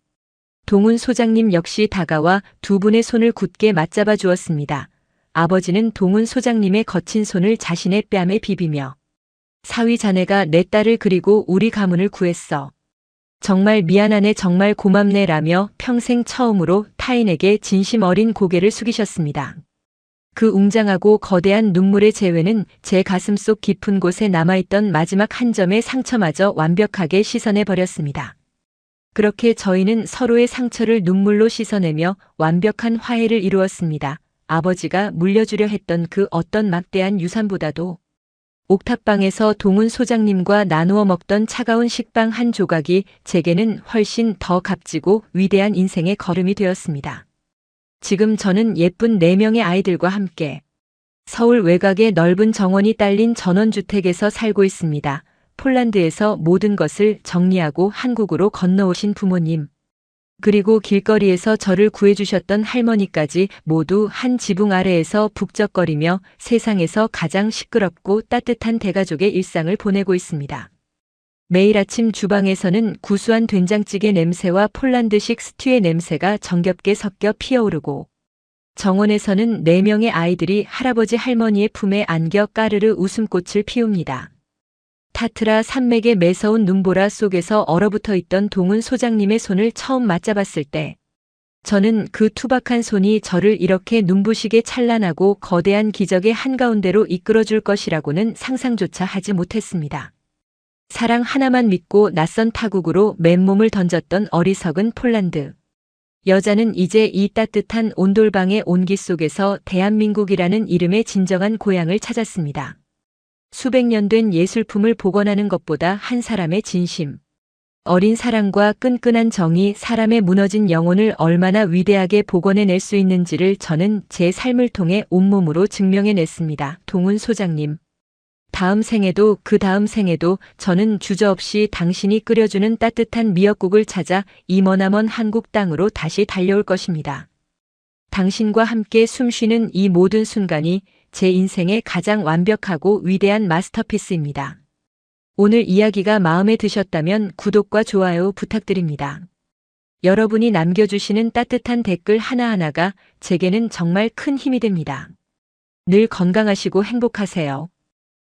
동훈 소장님 역시 다가와 두 분의 손을 굳게 맞잡아 주었습니다. 아버지는 동훈 소장님의 거친 손을 자신의 뺨에 비비며, 사위 자네가 내 딸을 그리고 우리 가문을 구했어. 정말 미안하네, 정말 고맙네 라며 평생 처음으로 타인에게 진심 어린 고개를 숙이셨습니다. 그 웅장하고 거대한 눈물의 재회는 제 가슴속 깊은 곳에 남아있던 마지막 한 점의 상처마저 완벽하게 씻어내 버렸습니다. 그렇게 저희는 서로의 상처를 눈물로 씻어내며 완벽한 화해를 이루었습니다. 아버지가 물려주려 했던 그 어떤 막대한 유산보다도 옥탑방에서 동훈 소장님과 나누어 먹던 차가운 식빵 한 조각이 제게는 훨씬 더 값지고 위대한 인생의 걸음이 되었습니다. 지금 저는 예쁜 4명의 아이들과 함께 서울 외곽의 넓은 정원이 딸린 전원주택에서 살고 있습니다. 폴란드에서 모든 것을 정리하고 한국으로 건너오신 부모님, 그리고 길거리에서 저를 구해주셨던 할머니까지 모두 한 지붕 아래에서 북적거리며 세상에서 가장 시끄럽고 따뜻한 대가족의 일상을 보내고 있습니다. 매일 아침 주방에서는 구수한 된장찌개 냄새와 폴란드식 스튜의 냄새가 정겹게 섞여 피어오르고, 정원에서는 4명의 아이들이 할아버지 할머니의 품에 안겨 까르르 웃음꽃을 피웁니다. 타트라 산맥의 매서운 눈보라 속에서 얼어붙어 있던 동훈 소장님의 손을 처음 맞잡았을 때, 저는 그 투박한 손이 저를 이렇게 눈부시게 찬란하고 거대한 기적의 한가운데로 이끌어줄 것이라고는 상상조차 하지 못했습니다. 사랑 하나만 믿고 낯선 타국으로 맨몸을 던졌던 어리석은 폴란드. 여자는 이제 이 따뜻한 온돌방의 온기 속에서 대한민국이라는 이름의 진정한 고향을 찾았습니다. 수백 년 된 예술품을 복원하는 것보다 한 사람의 진심, 어린 사랑과 끈끈한 정이 사람의 무너진 영혼을 얼마나 위대하게 복원해낼 수 있는지를 저는 제 삶을 통해 온몸으로 증명해냈습니다. 동훈 소장님. 다음 생에도 그 다음 생에도 저는 주저없이 당신이 끓여주는 따뜻한 미역국을 찾아 이 머나먼 한국 땅으로 다시 달려올 것입니다. 당신과 함께 숨쉬는 이 모든 순간이 제 인생의 가장 완벽하고 위대한 마스터피스입니다. 오늘 이야기가 마음에 드셨다면 구독과 좋아요 부탁드립니다. 여러분이 남겨주시는 따뜻한 댓글 하나하나가 제게는 정말 큰 힘이 됩니다. 늘 건강하시고 행복하세요.